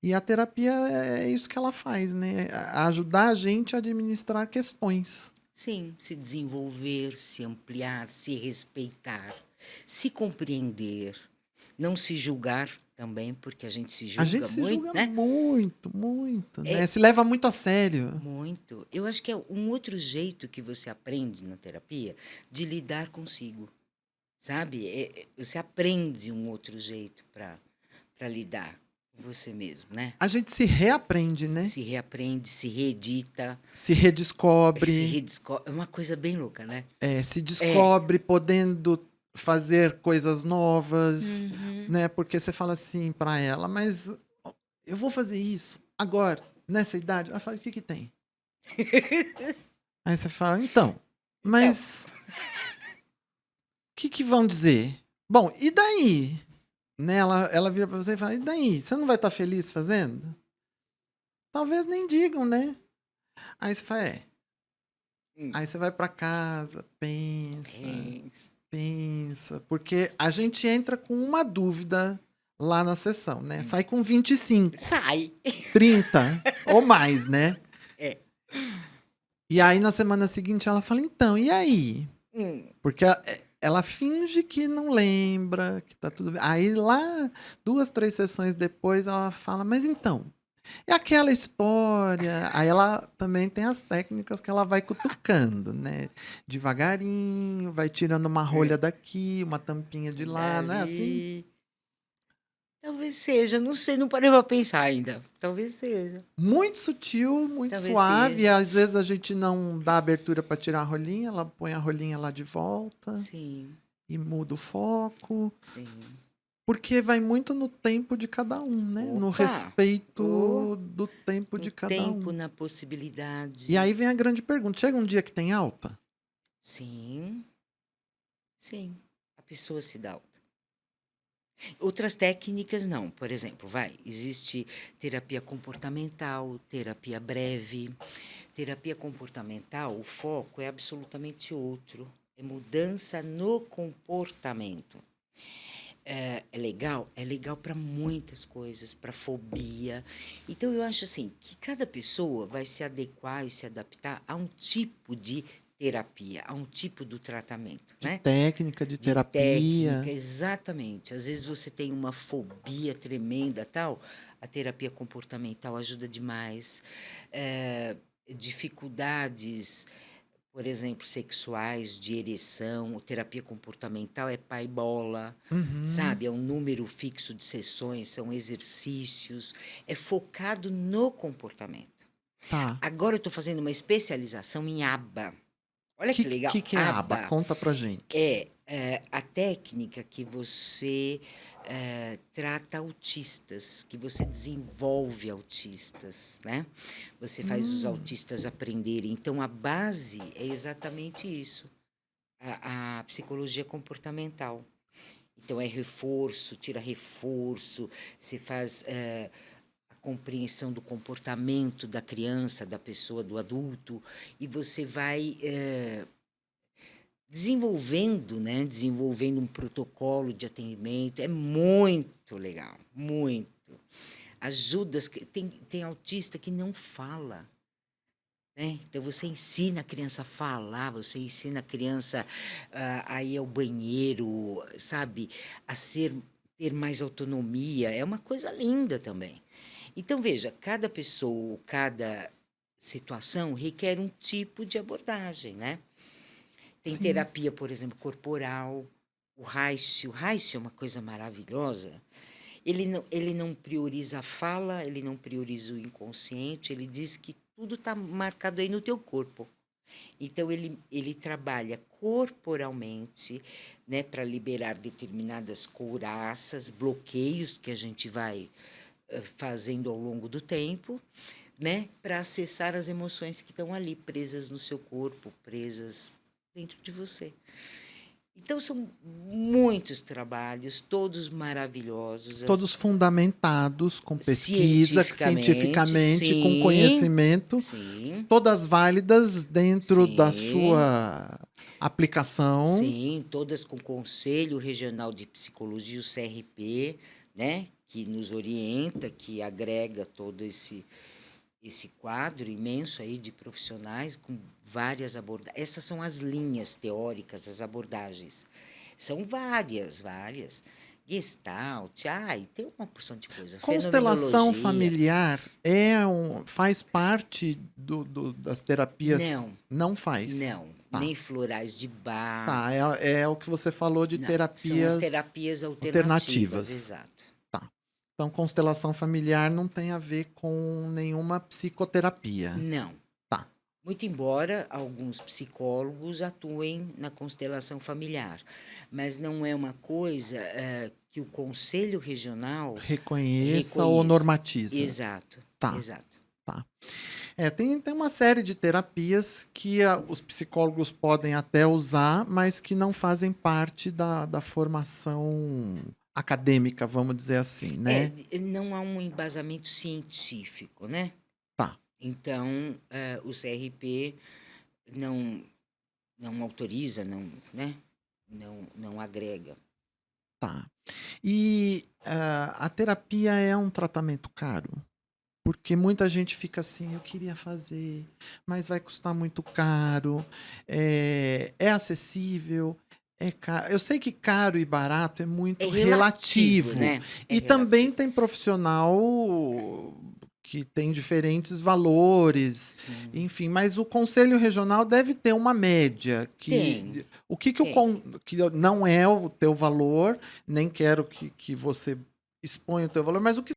E a terapia é isso que ela faz, né? Ajudar a gente a administrar questões. Sim, se desenvolver, se ampliar, se respeitar, se compreender, não se julgar também, porque a gente se A gente julga se muito, julga né? muito, muito, né? É Se leva muito a sério. muito. Eu acho que é um outro jeito que você aprende na terapia de lidar consigo, sabe? Você aprende um outro jeito para lidar com você mesmo, né? A gente se reaprende, né? Se reaprende, se reedita, Se se redescobre. redescobre. É uma coisa bem louca, né? Se É. descobre podendo fazer coisas novas, Uhum. né? Porque você fala assim para ela, mas ó, eu vou fazer isso agora, nessa idade. Ela fala, o que que tem? Aí você fala, então, Então, mas o que que vão dizer? Bom, e daí? Né? Ela vira para você e fala, e daí? Você não vai estar feliz fazendo? Talvez nem digam, né? Aí você fala, hum, Aí você vai para casa, pensa, pensa. pensa, porque a gente entra com uma dúvida lá na sessão, né? Hum. Sai com 25, Sai. 30 ou mais, né? É. E aí na semana seguinte ela fala, então, e aí? Hum. Porque ela finge que não lembra, que tá tudo bem. Aí lá, 2, 3 sessões depois, ela fala, mas então, é aquela história. Aí ela também tem as técnicas que ela vai cutucando, né? Devagarinho, vai tirando uma rolha daqui, uma tampinha de lá, não é assim? Dali. Talvez seja, não sei, não parei pra pensar ainda. Talvez seja. Muito sutil, muito Talvez suave. E seja. às vezes a gente não dá abertura para tirar a rolinha, ela põe a rolinha lá de volta Sim, e muda o foco. sim. Porque vai muito no tempo de cada um, né? No Opa! Oh, respeito do tempo no de cada tempo, um. na E possibilidade. aí vem a grande pergunta: chega um dia que tem alta? Sim, sim. A pessoa se dá alta. Outras técnicas não. Por exemplo, existe terapia comportamental, terapia breve. Terapia comportamental, o foco é absolutamente outro. É mudança no comportamento. É legal? É legal para muitas coisas, para fobia. Então, eu acho assim que cada pessoa vai se adequar e se adaptar a um tipo de terapia, a um tipo do tratamento, De né? técnica, de De técnica, terapia. exatamente. Às vezes você tem uma fobia tremenda, tal, a terapia comportamental ajuda demais. Dificuldades por exemplo, sexuais, de ereção, terapia comportamental é pai bola, Uhum. sabe? É um número fixo de sessões, são exercícios, é focado no comportamento. Tá. Agora eu estou fazendo uma especialização em ABA. Olha que legal, Que é aba? ABA Conta pra gente. é a técnica que você trata autistas, que você desenvolve autistas, né? Você faz os Hum. autistas aprenderem. Então, a base é exatamente isso, a psicologia comportamental. Então, é reforço, tira reforço, se faz a compreensão do comportamento da criança, da pessoa, do adulto, e você vai desenvolvendo, né, desenvolvendo um protocolo de atendimento, é muito legal, muito. Ajuda as cri tem autista que não fala, né, então você ensina a criança a falar, você ensina a criança a ir ao banheiro, sabe, a ter mais autonomia, é uma coisa linda também. Então veja, cada pessoa, cada situação requer um tipo de abordagem, né. Tem Sim. terapia, por exemplo, corporal, o Reich é uma coisa maravilhosa. Ele não prioriza a fala, ele não prioriza o inconsciente, ele diz que tudo está marcado aí no teu corpo. Então ele trabalha corporalmente, né, para liberar determinadas couraças, bloqueios que a gente vai fazendo ao longo do tempo, né, para acessar as emoções que estão ali presas no seu corpo, presas dentro de você. Então são muitos trabalhos, todos maravilhosos, Todos fundamentados com pesquisa, cientificamente, cientificamente, com sim, conhecimento, sim, todas válidas dentro da sim, sua aplicação. sim, todas com Conselho Regional de Psicologia, o CRP, né, que nos orienta, que agrega todo esse quadro imenso aí de profissionais com várias abordagens. Essas são as linhas teóricas, as abordagens. São várias, várias. Gestalt, ai, tem uma porção de coisa. Constelação Fenomenologia. familiar faz parte das terapias? Não, Não faz. não. Tá. Nem florais de Bach. Tá, é o que você falou de Não, são as terapias terapias alternativas, alternativas. exato. Tá. Então, constelação familiar não tem a ver com nenhuma psicoterapia. Não. Tá. Muito embora alguns psicólogos atuem na constelação familiar, mas não é uma coisa que o Conselho Regional Reconheça ou reconheça. normatiza. Exato, Tá, exato. tá. Tem uma série de terapias que os psicólogos podem até usar, mas que não fazem parte da formação acadêmica, vamos dizer assim, né? Não há um embasamento científico, né? Tá, Então, o CRP não, não autoriza, não, né? Não agrega. tá. E a terapia é um tratamento caro? Porque muita gente fica assim, eu queria fazer, mas vai custar muito caro, é acessível, é caro. Eu sei que caro e barato é É muito relativo, relativo. né? É E também relativo. tem profissional que tem diferentes valores, Sim. enfim, mas o Conselho Regional deve ter uma média Tem, o que tem. que não é o teu valor, nem quero que você exponha o teu valor, mas o que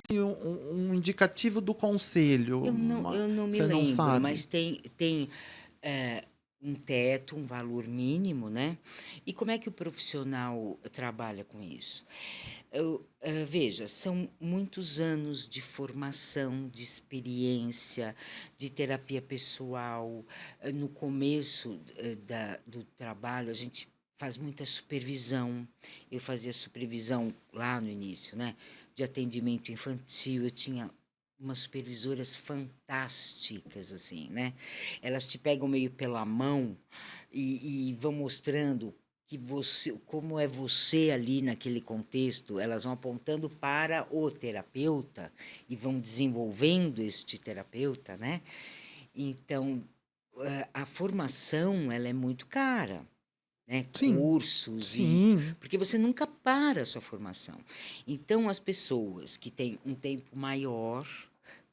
assim, um indicativo do conselho? Eu não me Você não lembro, sabe? mas tem eh, um teto, um valor mínimo, né? E como é que o profissional trabalha com isso? Veja, são muitos anos de formação, de experiência, de terapia pessoal. No começo do trabalho, a gente faz muita supervisão. Eu fazia supervisão lá no início, né? De atendimento infantil. Eu tinha umas supervisoras fantásticas, assim, né? Elas te pegam meio pela mão e vão mostrando que você, como é você ali naquele contexto, elas vão apontando para o terapeuta e vão desenvolvendo este terapeuta, né? Então, a formação, ela é muito cara, né? Sim, Cursos e sim. porque você nunca para a sua formação. Então, as pessoas que têm um tempo maior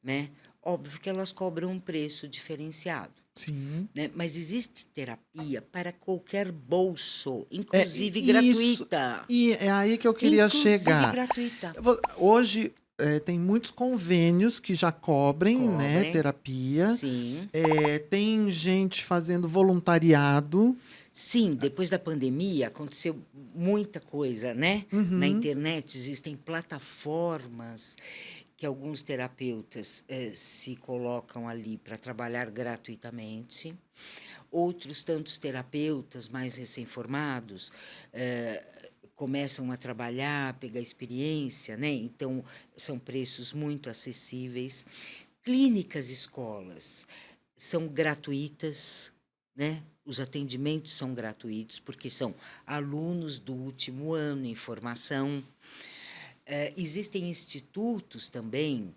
né? Óbvio que elas cobram um preço diferenciado, Sim. né? Mas existe terapia para qualquer bolso, É, inclusive isso. gratuita. E é aí que eu queria Inclusive chegar. gratuita. Hoje tem muitos convênios que já cobrem, né, Cobrem, terapia. sim. Tem gente fazendo voluntariado. Sim, depois da pandemia aconteceu muita coisa, né? Na Uhum. internet existem plataformas que alguns terapeutas se colocam ali para trabalhar gratuitamente. Outros tantos terapeutas mais recém-formados começam a trabalhar, pegar experiência, né? Então, são preços muito acessíveis. Clínicas escolas são gratuitas, né? Os atendimentos são gratuitos, porque são alunos do último ano em formação. Existem institutos também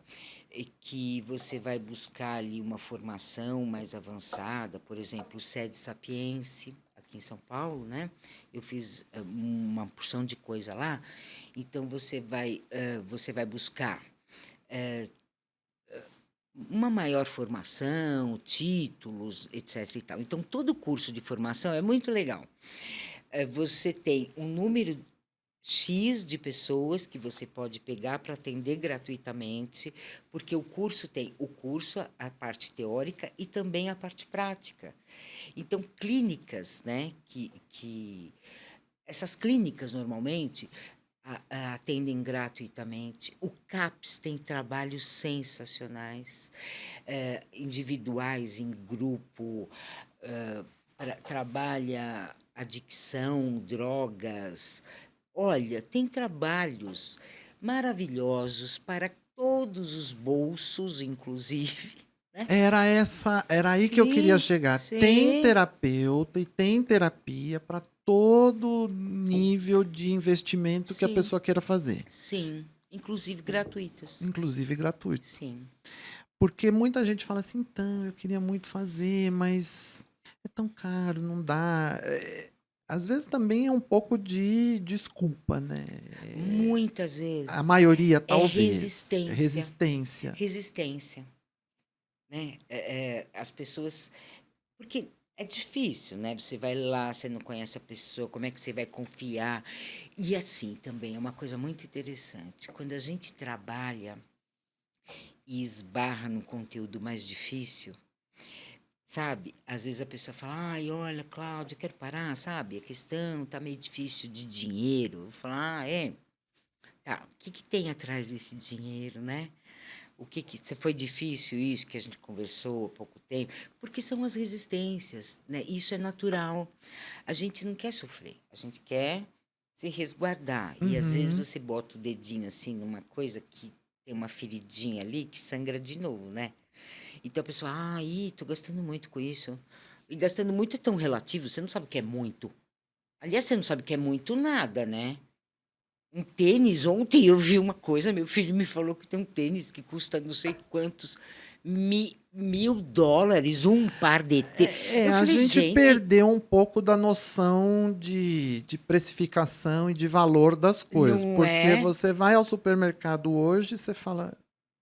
que você vai buscar ali uma formação mais avançada, por exemplo, o Sede Sapiense, aqui em São Paulo, né? Eu fiz uma porção de coisa lá. Então, você vai buscar uma maior formação, títulos, etc. e tal. Então, todo curso de formação é muito legal. Você tem um número X de pessoas que você pode pegar para atender gratuitamente, porque o curso tem o curso, a parte teórica e também a parte prática. Então, clínicas, né, que essas clínicas normalmente atendem gratuitamente. O CAPS tem trabalhos sensacionais, individuais, em grupo, trabalha adicção, drogas. Olha, tem trabalhos maravilhosos para todos os bolsos, inclusive, né? Era aí que eu queria Sim, chegar. Tem sim, terapeuta e tem terapia para todo nível de investimento que a sim, pessoa queira fazer, sim. Inclusive gratuitas. inclusive gratuito. Sim, Porque muita gente fala assim, então, eu queria muito fazer, mas é tão caro, não dá. Às vezes também é um pouco de desculpa, né? muitas A vezes maioria, é talvez. resistência, Resistência. resistência, né? As pessoas, porque é difícil, né? Você vai lá, você não conhece a pessoa, como é que você vai confiar? E assim também é uma coisa muito interessante. Quando a gente trabalha e esbarra num conteúdo mais difícil, sabe? Às vezes a pessoa fala, ai, olha, Cláudia, eu quero parar, sabe? A questão tá meio difícil de dinheiro. Eu falo, ah, é? Tá, o que que tem atrás desse dinheiro, né? O que que se foi difícil isso que a gente conversou há pouco tempo? Porque são as resistências, né? Isso é natural. A gente não quer sofrer, a gente quer se resguardar. E às vezes Uhum. você bota o dedinho assim numa coisa que tem uma feridinha ali que sangra de novo, né? Então a pessoa, ah, ih, tô gastando muito com isso. E gastando muito é tão relativo, você não sabe o que é muito. Aliás, você não sabe o que é muito nada, né? Um tênis, ontem eu vi uma coisa, meu filho me falou que tem um tênis que custa não sei quantos $1.000, um par de tênis. Eu A falei, gente gente, perdeu um pouco da noção de precificação e de valor das coisas. não Porque é? você vai ao supermercado hoje e você fala,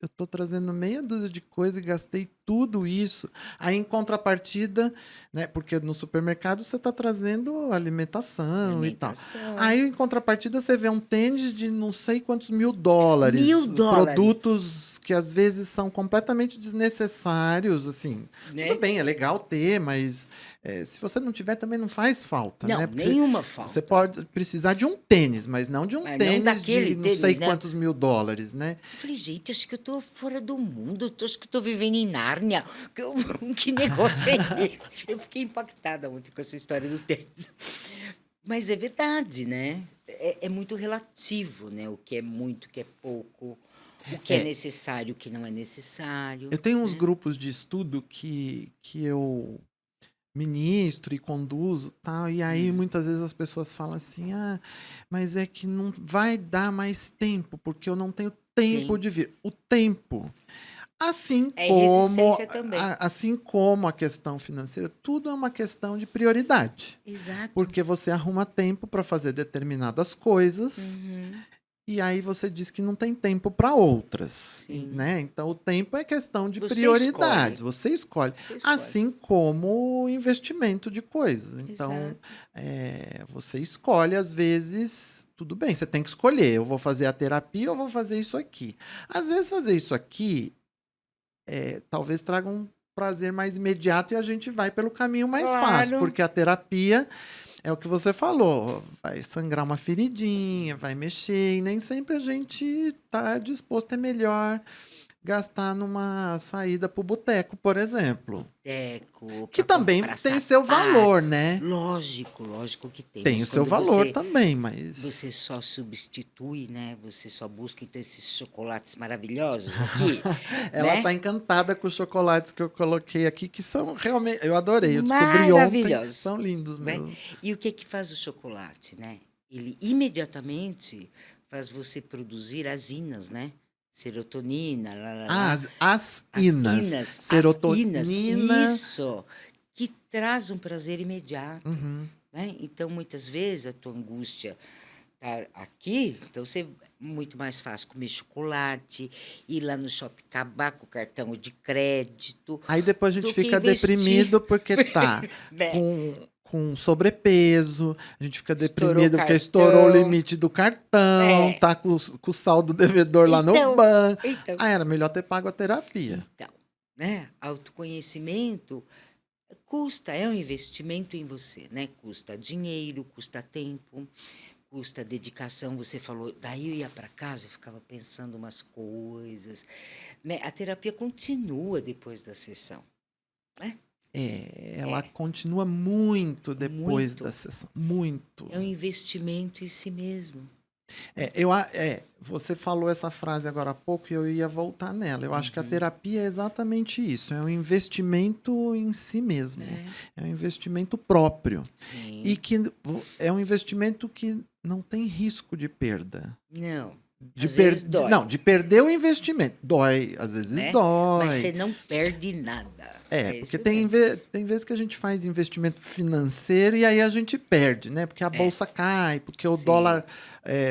eu estou trazendo meia dúzia de coisas e gastei tudo isso. Aí, em contrapartida, né? Porque no supermercado você está trazendo alimentação e tal. Alimentação. Aí, em contrapartida, você vê um tênis de não sei quantos mil mil dólares, dólares, produtos que às vezes são completamente desnecessários, assim. Tudo né? bem, é legal ter, mas se você não tiver, também não faz falta, Não, né? Porque nenhuma você falta. pode precisar de um tênis, mas não de um Mas não tênis daquele de não sei tênis, né? quantos mil dólares, né? Eu falei, gente, acho que eu tô fora do mundo, acho que eu tô vivendo em Nárnia. Que negócio é esse? Eu fiquei impactada ontem com essa história do tênis. Mas é verdade, né? É muito relativo, né? O que é muito, o que é pouco, o que é É, necessário, o que não é eu necessário, tenho uns né? grupos de estudo que eu ministro e conduzo, tal, e aí Hum, muitas vezes as pessoas falam assim: "Ah, mas é que não vai dar mais tempo, porque eu não tenho tempo tem. de ver". O tempo, assim É como resistência também. assim como a questão financeira, tudo é uma questão de prioridade. Exato. Porque você arruma tempo para fazer determinadas coisas Uhum. e aí você diz que não tem tempo para outras, Sim. né? Então o tempo é questão de Você prioridades, escolhe. você escolhe. Você escolhe. Assim como o investimento de coisas. Então, Exato. você escolhe, às vezes, tudo bem, você tem que escolher. Eu vou fazer a terapia ou vou fazer isso aqui. Às vezes, fazer isso aqui talvez traga um prazer mais imediato e a gente vai pelo caminho mais fácil, Claro. porque a terapia é o que você falou, vai sangrar uma feridinha, vai mexer, e nem sempre a gente tá disposto, é melhor gastar numa saída pro boteco, por exemplo. Boteco, Que para também comprar tem seu sapato. valor, né? Lógico que tem, Tem mas o seu quando valor também, mas. você só substitui, né, você só busca então esses chocolates maravilhosos aqui, Ela né, tá encantada com os chocolates que eu coloquei aqui, que são realmente. Eu adorei, eu descobri ontem, maravilhosos, são lindos né. mesmo. E o que que faz o chocolate, né? Ele imediatamente faz você produzir as inas, né, serotonina, Ah, lá-lá-lá, as as inas. inas, Serotonina. isso, que traz um prazer imediato, Uhum. né. Então, muitas vezes, a tua angústia tá aqui, então você muito mais fácil comer chocolate, ir lá no shopping acabar com o cartão de crédito, Aí depois a gente do que fica investir, deprimido porque tá né. com sobrepeso, a gente fica Estourou o deprimido porque estourou o cartão. limite do cartão, É. tá com o saldo devedor lá no Então, banco. então, Ah, era melhor ter pago a terapia. então, né, autoconhecimento custa, é um investimento em você, né, custa dinheiro, custa tempo, custa dedicação. Você falou, daí eu ia para casa, eu ficava pensando umas coisas, né, a terapia continua depois da sessão, né. Ela É, continua muito depois da muito. sessão, muito. É um investimento em si mesmo. Você falou essa frase agora há pouco e eu ia voltar nela. Eu acho que a Uhum. terapia é exatamente isso, é um investimento em si mesmo, É, é um investimento próprio. E sim. que é um investimento que não tem risco de perda. Não, às vezes dói, Não, de perder o investimento. Dói, às vezes né, mas dói. você não perde nada. É Porque esse o tempo. tem vezes que a gente faz investimento financeiro e aí a gente perde, né? Porque a É, bolsa cai, porque o sim, dólar,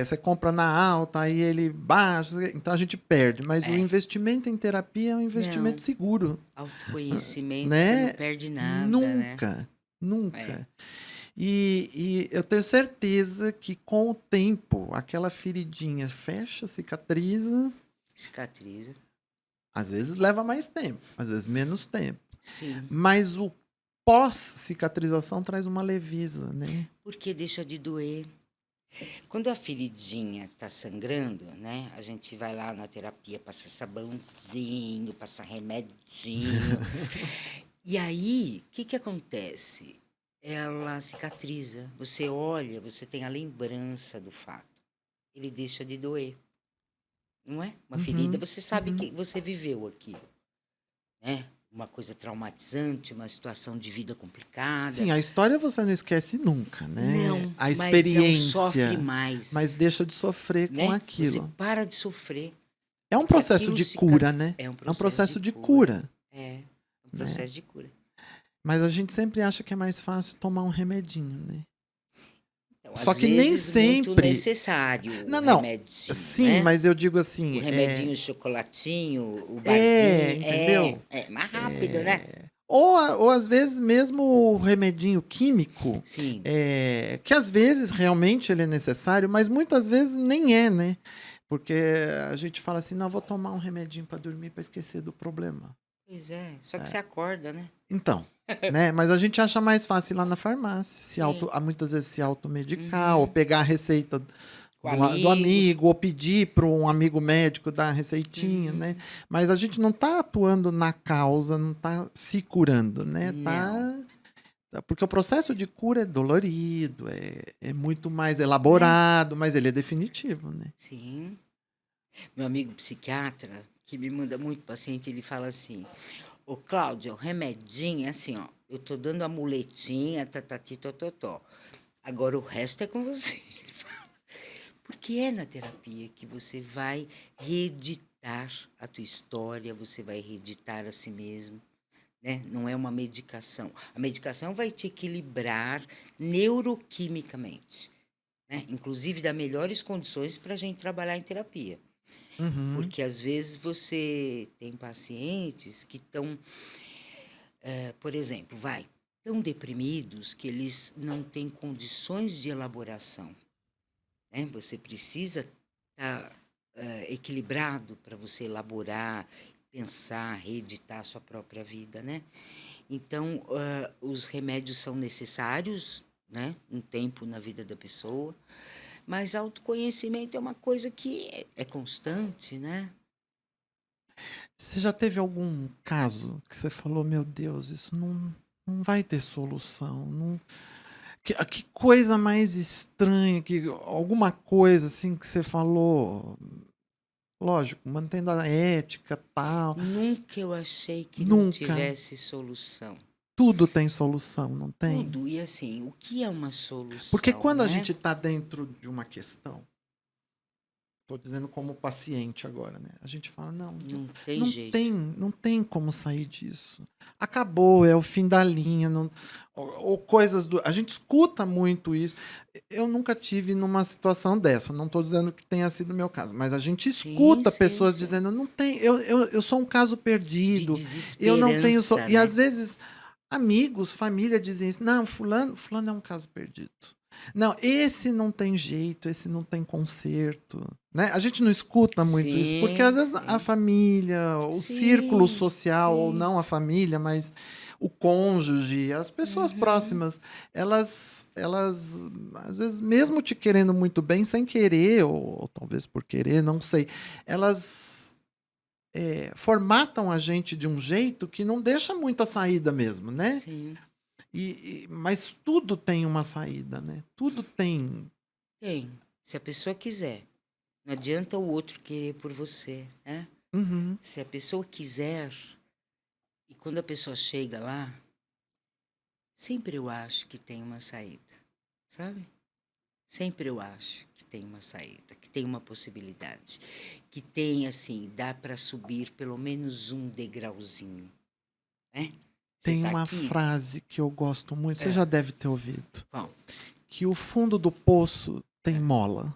você compra na alta, aí ele baixa, então a gente perde. Mas o é. investimento em terapia é um investimento Não, seguro, autoconhecimento, você não né? perde nada, né. Nunca, É, nunca. E eu tenho certeza que com o tempo, aquela feridinha fecha, cicatriza, cicatriza. às vezes leva mais tempo, às vezes menos tempo. Sim, Mas o pós-cicatrização traz uma leveza, né? porque deixa de doer. Quando a feridinha tá sangrando, né, a gente vai lá na terapia, passa sabãozinho, passa remedinho. E aí, o que que acontece? Ela cicatriza. Você olha, você tem a lembrança do fato. Ele deixa de doer, não é? Uma ferida, Uhum, você sabe uhum. que você viveu aquilo, né? Uma coisa traumatizante, uma situação de vida complicada. Sim, a história você não esquece nunca, né? Não, A mas não sofre experiência, mas mais, deixa de sofrer com né? Você aquilo. para de sofrer, É um porque processo aquilo de cura, cicatri né? é um É um processo de processo de cura. cura, É, um né? processo de cura. Mas a gente sempre acha que é mais fácil tomar um remedinho, né? Então, Só às que nem vezes, muito sempre. necessário o Não, não. remedinho, Sim, né? mas eu digo O assim, remedinho, o chocolatinho, o barzinho, entendeu? é mais rápido, né? Ou às vezes mesmo o remedinho químico, Sim, que às vezes realmente ele é necessário, mas muitas vezes nem é, né? Porque a gente fala assim, não, vou tomar um remedinho para dormir para esquecer do problema. pois é, só que você acorda, né? Então, né? Mas a gente acha mais fácil ir lá na farmácia, Sim, muitas vezes se automedicar, ou uhum. pegar a receita Com do amigo, amigo, ou pedir para um amigo médico dar a receitinha, né? uhum. Mas a gente não está atuando na causa, não está se curando, né? Não, Porque o processo de cura é dolorido, é muito mais né? elaborado, mas ele é definitivo, né? Sim. Meu amigo psiquiatra, que me manda muito paciente, ele fala assim: Ô Cláudia, o remedinho é assim, ó. Eu tô dando a muletinha, tatati, tototó. Agora o resto é com você. Ele fala. Porque é na terapia que você vai reeditar a tua história, você vai reeditar a si mesmo, né? Não é uma medicação. A medicação vai te equilibrar neuroquimicamente. né? Inclusive, dá melhores condições para a gente trabalhar em terapia. Uhum. Porque às vezes você tem pacientes que estão, por exemplo, tão deprimidos que eles não têm condições de elaboração, né? Você precisa estar equilibrado para você elaborar, pensar, reeditar a sua própria vida, né? Então, os remédios são necessários, né? Um tempo na vida da pessoa, mas autoconhecimento é uma coisa que é constante, né? Você já teve algum caso que você falou, meu Deus, isso não vai ter solução? Não... que coisa mais estranha, que alguma coisa assim que você falou, lógico, mantendo a ética, tal, Nunca eu achei que não nunca. tivesse solução. Tudo tem solução, não tem? Tudo, e assim, o que é uma Porque solução, quando a né? gente está dentro de uma questão, estou dizendo como paciente agora, né? A gente fala, não, Não tem não jeito. tem, não tem como sair disso. Acabou, é o fim da linha, ou coisas do. A gente escuta muito isso. Eu nunca tive numa situação dessa. Não estou dizendo que tenha sido o meu caso, mas a gente Sim, escuta sim, pessoas sim. dizendo, não tem, eu sou um caso De perdido, eu não tenho. desesperança, E às né? vezes amigos, família dizem isso. Não, fulano é um caso perdido. Não, esse não tem jeito, esse não tem conserto. Né? A gente não escuta muito isso, porque às Sim, vezes a sim. família, o círculo Sim, social, ou sim. não a família, mas o cônjuge, as pessoas Uhum. próximas, elas, às vezes, mesmo te querendo muito bem, sem querer, ou talvez por querer, não sei, elas formatam a gente de um jeito que não deixa muita saída mesmo, né? Sim, Mas tudo tem uma saída, né? Tudo tem. tem. Se a pessoa quiser. Não adianta o outro querer por você, né? Uhum. Se a pessoa quiser, e quando a pessoa chega lá, sempre eu acho que tem uma saída, sabe? Sempre eu acho que tem uma saída, que tem uma possibilidade, que tem, assim, dá para subir pelo menos um degrauzinho, né? Você Tem tá uma aqui, frase que eu gosto muito, você é, já deve ter ouvido, bom, que o fundo do poço tem é, mola,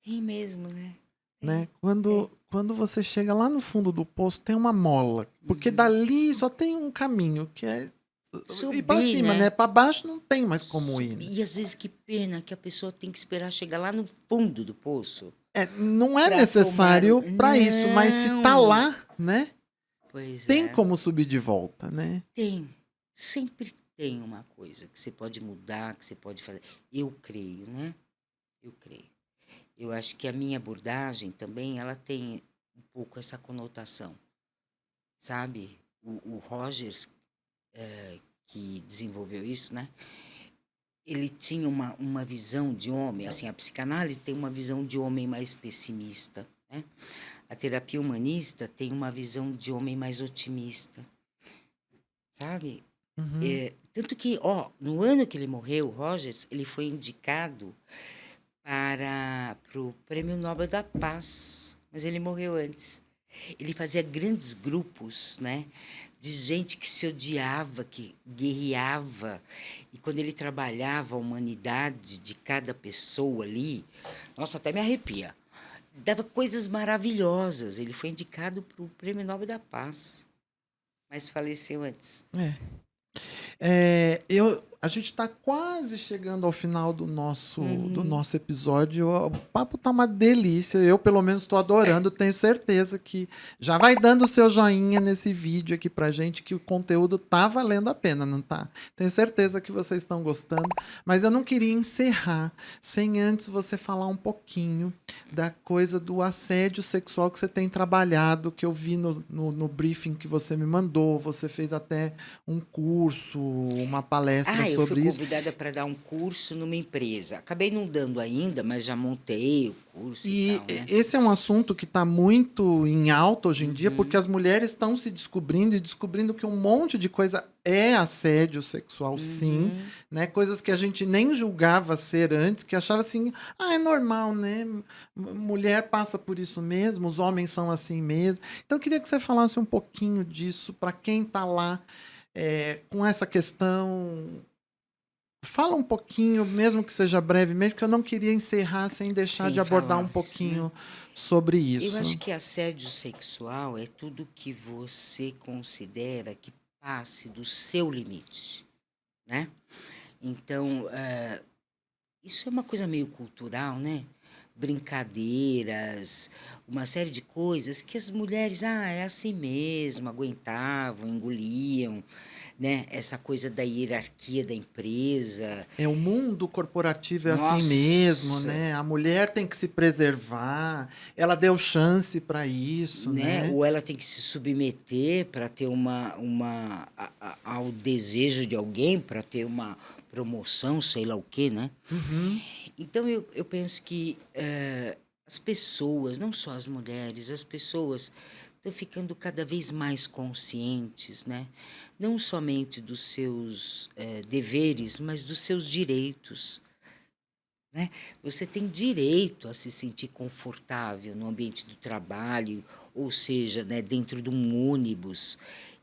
tem mesmo, né? né? Tem, tem. Quando você chega lá no fundo do poço, tem uma mola, porque Uhum. dali só tem um caminho, que é ir para Subir, cima, né? né? Para baixo não tem mais como ir, né? Subir. E às vezes que pena que a pessoa tem que esperar chegar lá no fundo do poço Não é para tomar o. necessário para isso, mas se tá Não! lá, né? Pois Tem é. como subir de volta, né? Tem. Sempre tem uma coisa que você pode mudar, que você pode fazer. Eu creio, né? Eu creio. Eu acho que a minha abordagem também, ela tem um pouco essa conotação, sabe? O Rogers, que desenvolveu isso, né? Ele tinha uma visão de homem, assim, a psicanálise tem uma visão de homem mais pessimista, né? A terapia humanista tem uma visão de homem mais otimista, sabe? Uhum. Tanto que, ó, no ano que ele morreu, o Rogers, ele foi indicado para o Prêmio Nobel da Paz, mas ele morreu antes. Ele fazia grandes grupos, né, de gente que se odiava, que guerreava. E quando ele trabalhava a humanidade de cada pessoa ali, nossa, até me arrepia. Dava coisas maravilhosas. Ele foi indicado para o Prêmio Nobel da Paz, mas faleceu antes. É. A gente está quase chegando ao final do Uhum. nosso episódio. O papo tá uma delícia. Eu, pelo menos, estou adorando. Tenho certeza que já vai dando o seu joinha nesse vídeo aqui pra gente, que o conteúdo tá valendo a pena, não tá? Tenho certeza que vocês estão gostando. Mas eu não queria encerrar sem antes você falar um pouquinho da coisa do assédio sexual que você tem trabalhado, que eu vi no briefing que você me mandou. Você fez até um curso, uma palestra Ah, eu fui sobre isso. convidada para dar um curso numa empresa. Acabei não dando ainda, mas já montei o curso e E tal, né? esse é um assunto que está muito em alta hoje em dia, porque Uhum, as mulheres estão se descobrindo e descobrindo que um monte de coisa é assédio sexual, sim, uhum. né? Coisas que a gente nem julgava ser antes, que achava assim, é normal, né? Mulher passa por isso mesmo, os homens são assim mesmo. Então eu queria que você falasse um pouquinho disso para quem está lá com essa questão Fala um pouquinho, mesmo que seja brevemente, porque eu não queria encerrar sem deixar sem de abordar um falar, né? pouquinho sobre Eu acho isso. que assédio sexual é tudo que você considera que passe do seu limite, né? Então, isso é uma coisa meio cultural, né? Brincadeiras, uma série de coisas que as mulheres, é assim mesmo, aguentavam, engoliam, né? Essa coisa da hierarquia da empresa. É, o mundo corporativo é assim mesmo, Nossa, né? A mulher tem que se preservar, ela deu chance para isso, né? né? Ou ela tem que se submeter para ter ao desejo de alguém, para ter uma promoção, sei lá o quê, né? Uhum. Então eu penso que as pessoas, não só as mulheres, as pessoas estão ficando cada vez mais conscientes, né? Não somente dos seus deveres, mas dos seus direitos, né? Você tem direito a se sentir confortável no ambiente do trabalho, ou seja, né, dentro de um ônibus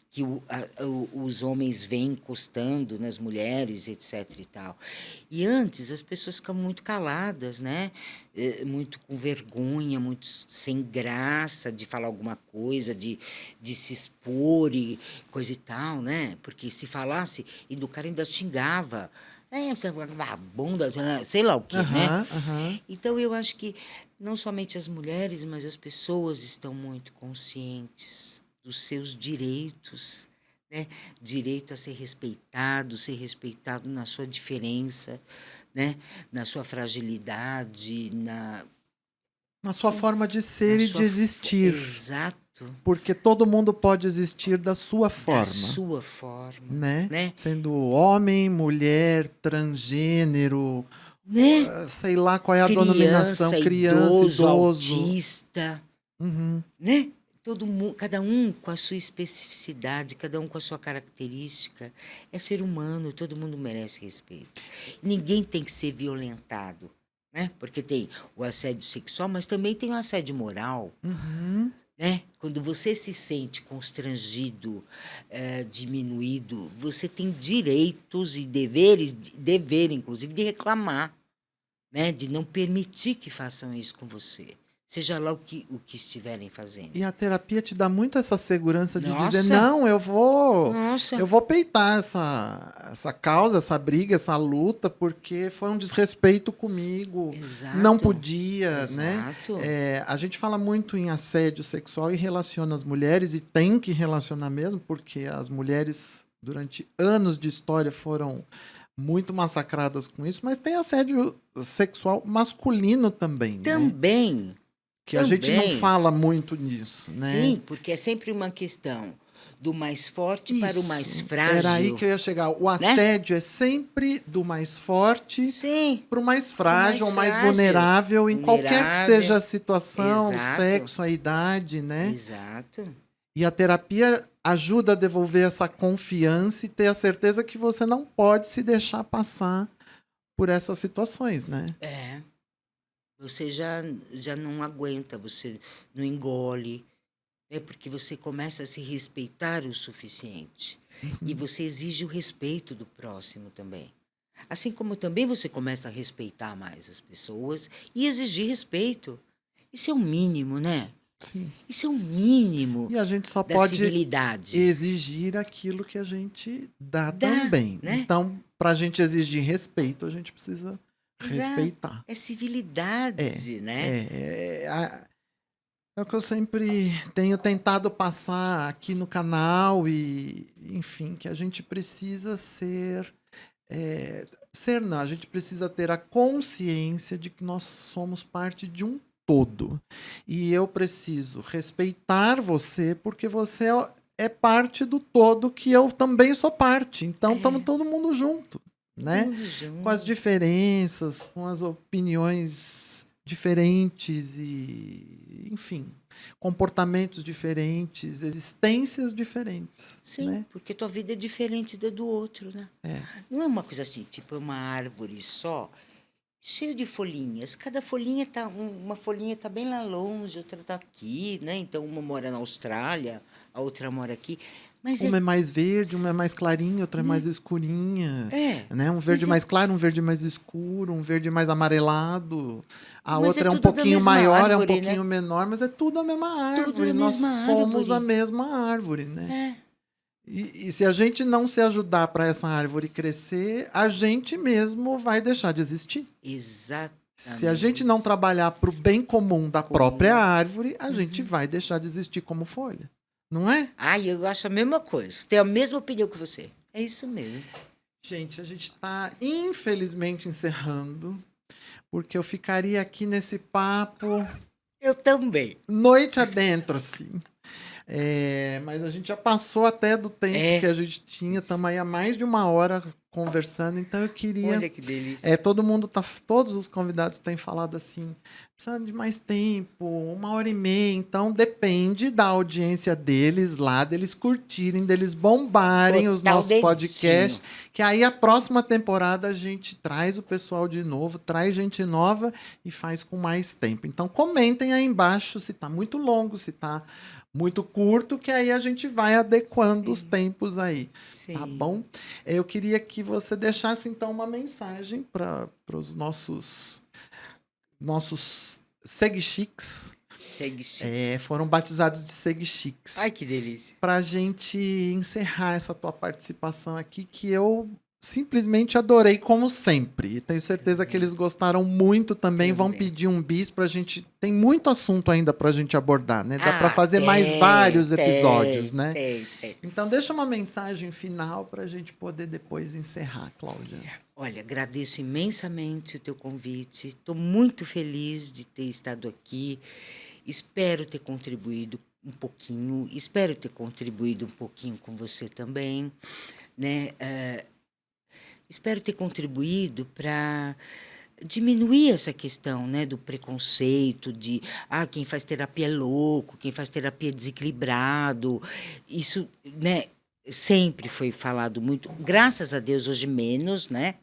que os homens vêm encostando nas mulheres, etc. e tal. E antes as pessoas ficavam muito caladas, né? Muito com vergonha, muito sem graça de falar alguma coisa, de se expor e coisa e tal, né? Porque se falasse, e do cara ainda xingava. Você é uma vagabunda, sei lá o quê, né? Aham, aham. Então eu acho que não somente as mulheres, mas as pessoas estão muito conscientes dos seus direitos, né? Direito a ser respeitado na sua diferença, né? Na sua fragilidade, Na sua forma de na ser e de sua existir, exato, porque todo mundo pode existir da sua da forma, sua forma, né? né? Sendo homem, mulher, transgênero, Né? sei lá qual é a denominação, Criança, criança, idoso, idoso. autista, Uhum. né? Todo mundo, cada um com a sua especificidade, cada um com a sua característica. É ser humano, todo mundo merece respeito. Ninguém tem que ser violentado, né? Porque tem o assédio sexual, mas também tem o assédio moral, Uhum. né? Quando você se sente constrangido, diminuído, você tem direitos e deveres, dever inclusive de reclamar, né? De não permitir que façam isso com você. Seja lá o que estiverem fazendo. E a terapia te dá muito essa segurança de dizer, Nossa, não, nossa, eu vou peitar essa causa, essa briga, essa luta, porque foi um desrespeito comigo, não exato, podia, né? exato. É, a gente fala muito em assédio sexual e relaciona as mulheres, e tem que relacionar mesmo, porque as mulheres, durante anos de história, foram muito massacradas com isso, mas tem assédio sexual masculino também, né? Também, Que a gente não também, fala muito nisso, né? sim, porque é sempre uma questão do mais forte para o mais Isso. Era aí frágil, que eu ia chegar. O né? assédio é sempre do mais forte Sim, para o mais o frágil mais ou mais frágil, vulnerável, em qualquer que vulnerável, seja a situação, o exato, sexo, a idade, né? exato. E a terapia ajuda a devolver essa confiança e ter a certeza que você não pode se deixar passar por essas situações, né? É, você já não aguenta, você não engole, né? Porque você começa a se respeitar o suficiente. E Uhum. você exige o respeito do próximo também. Assim como também você começa a respeitar mais as pessoas e exigir respeito. Isso é o mínimo, né? Sim. Isso é o mínimo E a gente só da pode civilidade. exigir aquilo que a gente dá Dá, também. né? Então, para a gente exigir respeito, a gente precisa Exato. respeitar. É É, civilidade, né? é o que eu sempre tenho tentado passar aqui no canal e, enfim, que a gente precisa ser não, a gente precisa ter a consciência de que nós somos parte de um todo. E eu preciso respeitar você porque você é parte do todo que eu também sou parte. Então estamos É, todo mundo junto, todo né? mundo Com as junto. diferenças, com as opiniões diferentes e, enfim, comportamentos diferentes, existências diferentes, Sim, né? porque tua vida é diferente da do outro, né? É. Não é uma coisa assim, tipo é uma árvore só, cheio de folhinhas. Cada folhinha tá, uma folhinha tá bem lá longe, outra tá aqui, né? Então uma mora na Austrália, a outra mora aqui. Mas Uma é mais verde, uma é mais clarinha, outra é mais escurinha. Né? Um verde Mas mais claro, um verde mais escuro, um verde mais amarelado. A Mas outra é é um tudo da pouquinho mesma maior, é um árvore, né? pouquinho menor, mas é tudo a mesma Tudo árvore. da Nós mesma somos a árvore. mesma árvore, né? É, E se a gente não se ajudar para essa árvore crescer, a gente mesmo vai deixar de existir. Se a gente não exatamente. trabalhar para o bem comum da própria Comum. árvore, a gente vai deixar de existir como folha. Não é? Ai, eu acho a mesma coisa. Tenho a mesma opinião que você. É isso mesmo. Gente, a gente está infelizmente encerrando, porque eu ficaria aqui nesse papo Eu também. noite adentro, assim. Mas a gente já passou até do tempo É. que a gente tinha, estamos aí há mais de 1 hora conversando, então eu queria. Olha que delícia. Todos os convidados têm falado assim, precisando de mais tempo, 1 hora e meia, então depende da audiência deles lá, deles curtirem, deles bombarem os Botar o nossos dedinho. podcasts, que aí a próxima temporada a gente traz o pessoal de novo, traz gente nova e faz com mais tempo. Então comentem aí embaixo se tá muito longo, se tá muito curto, que aí a gente vai adequando os tempos aí. Sim. Tá bom? Eu queria que você deixasse, então, uma mensagem para os nossos Seguichiques. Segue chique. Foram batizados de Seguichiques. Ai, que delícia. Para a gente encerrar essa tua participação aqui, que eu simplesmente adorei como sempre. E tenho certeza que eles gostaram muito também. Vão pedir um bis pra gente. Tem muito assunto ainda pra gente abordar, né? Dá pra fazer mais vários episódios, né? Tem. Então deixa uma mensagem final pra gente poder depois encerrar, Cláudia. Olha, agradeço imensamente o teu convite. Estou muito feliz de ter estado aqui. Espero ter contribuído um pouquinho. Espero ter contribuído um pouquinho com você também, né? Espero ter contribuído para diminuir essa questão, né, do preconceito, de quem faz terapia é louco, quem faz terapia é desequilibrado. Isso, né, sempre foi falado muito. Graças a Deus, hoje menos, né?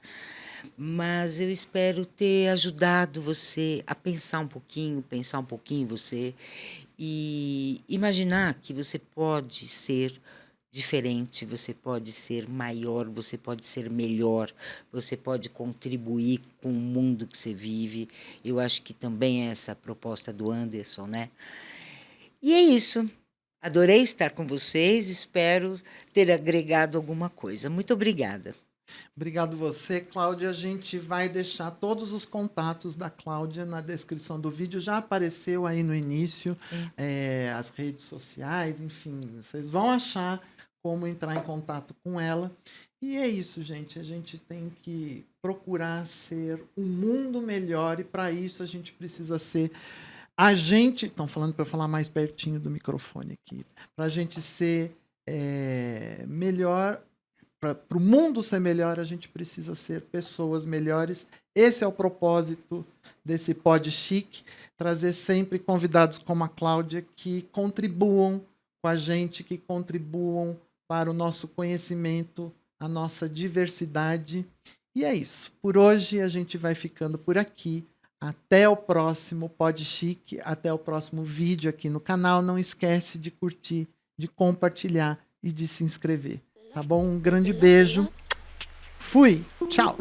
Mas eu espero ter ajudado você a pensar um pouquinho você e imaginar que você pode ser diferente, você pode ser maior, você pode ser melhor, você pode contribuir com o mundo que você vive. Eu acho que também é essa a proposta do Anderson, né? E é isso. Adorei estar com vocês, espero ter agregado alguma coisa. Muito obrigada. Obrigado você, Cláudia. A gente vai deixar todos os contatos da Cláudia na descrição do vídeo. Já apareceu aí no início, as redes sociais, enfim. Vocês vão achar como entrar em contato com ela. E é isso, gente. A gente tem que procurar ser um mundo melhor e para isso a gente precisa ser... Estão falando para eu falar mais pertinho do microfone aqui. Para a gente ser melhor... Para o mundo ser melhor, a gente precisa ser pessoas melhores. Esse é o propósito desse Pod Chique, trazer sempre convidados como a Cláudia que contribuam com a gente, que contribuam para o nosso conhecimento, a nossa diversidade. E é isso. Por hoje a gente vai ficando por aqui. Até o próximo Pod Chique, até o próximo vídeo aqui no canal. Não esquece de curtir, de compartilhar e de se inscrever. Tá bom? Um grande beijo. Fui. Tchau.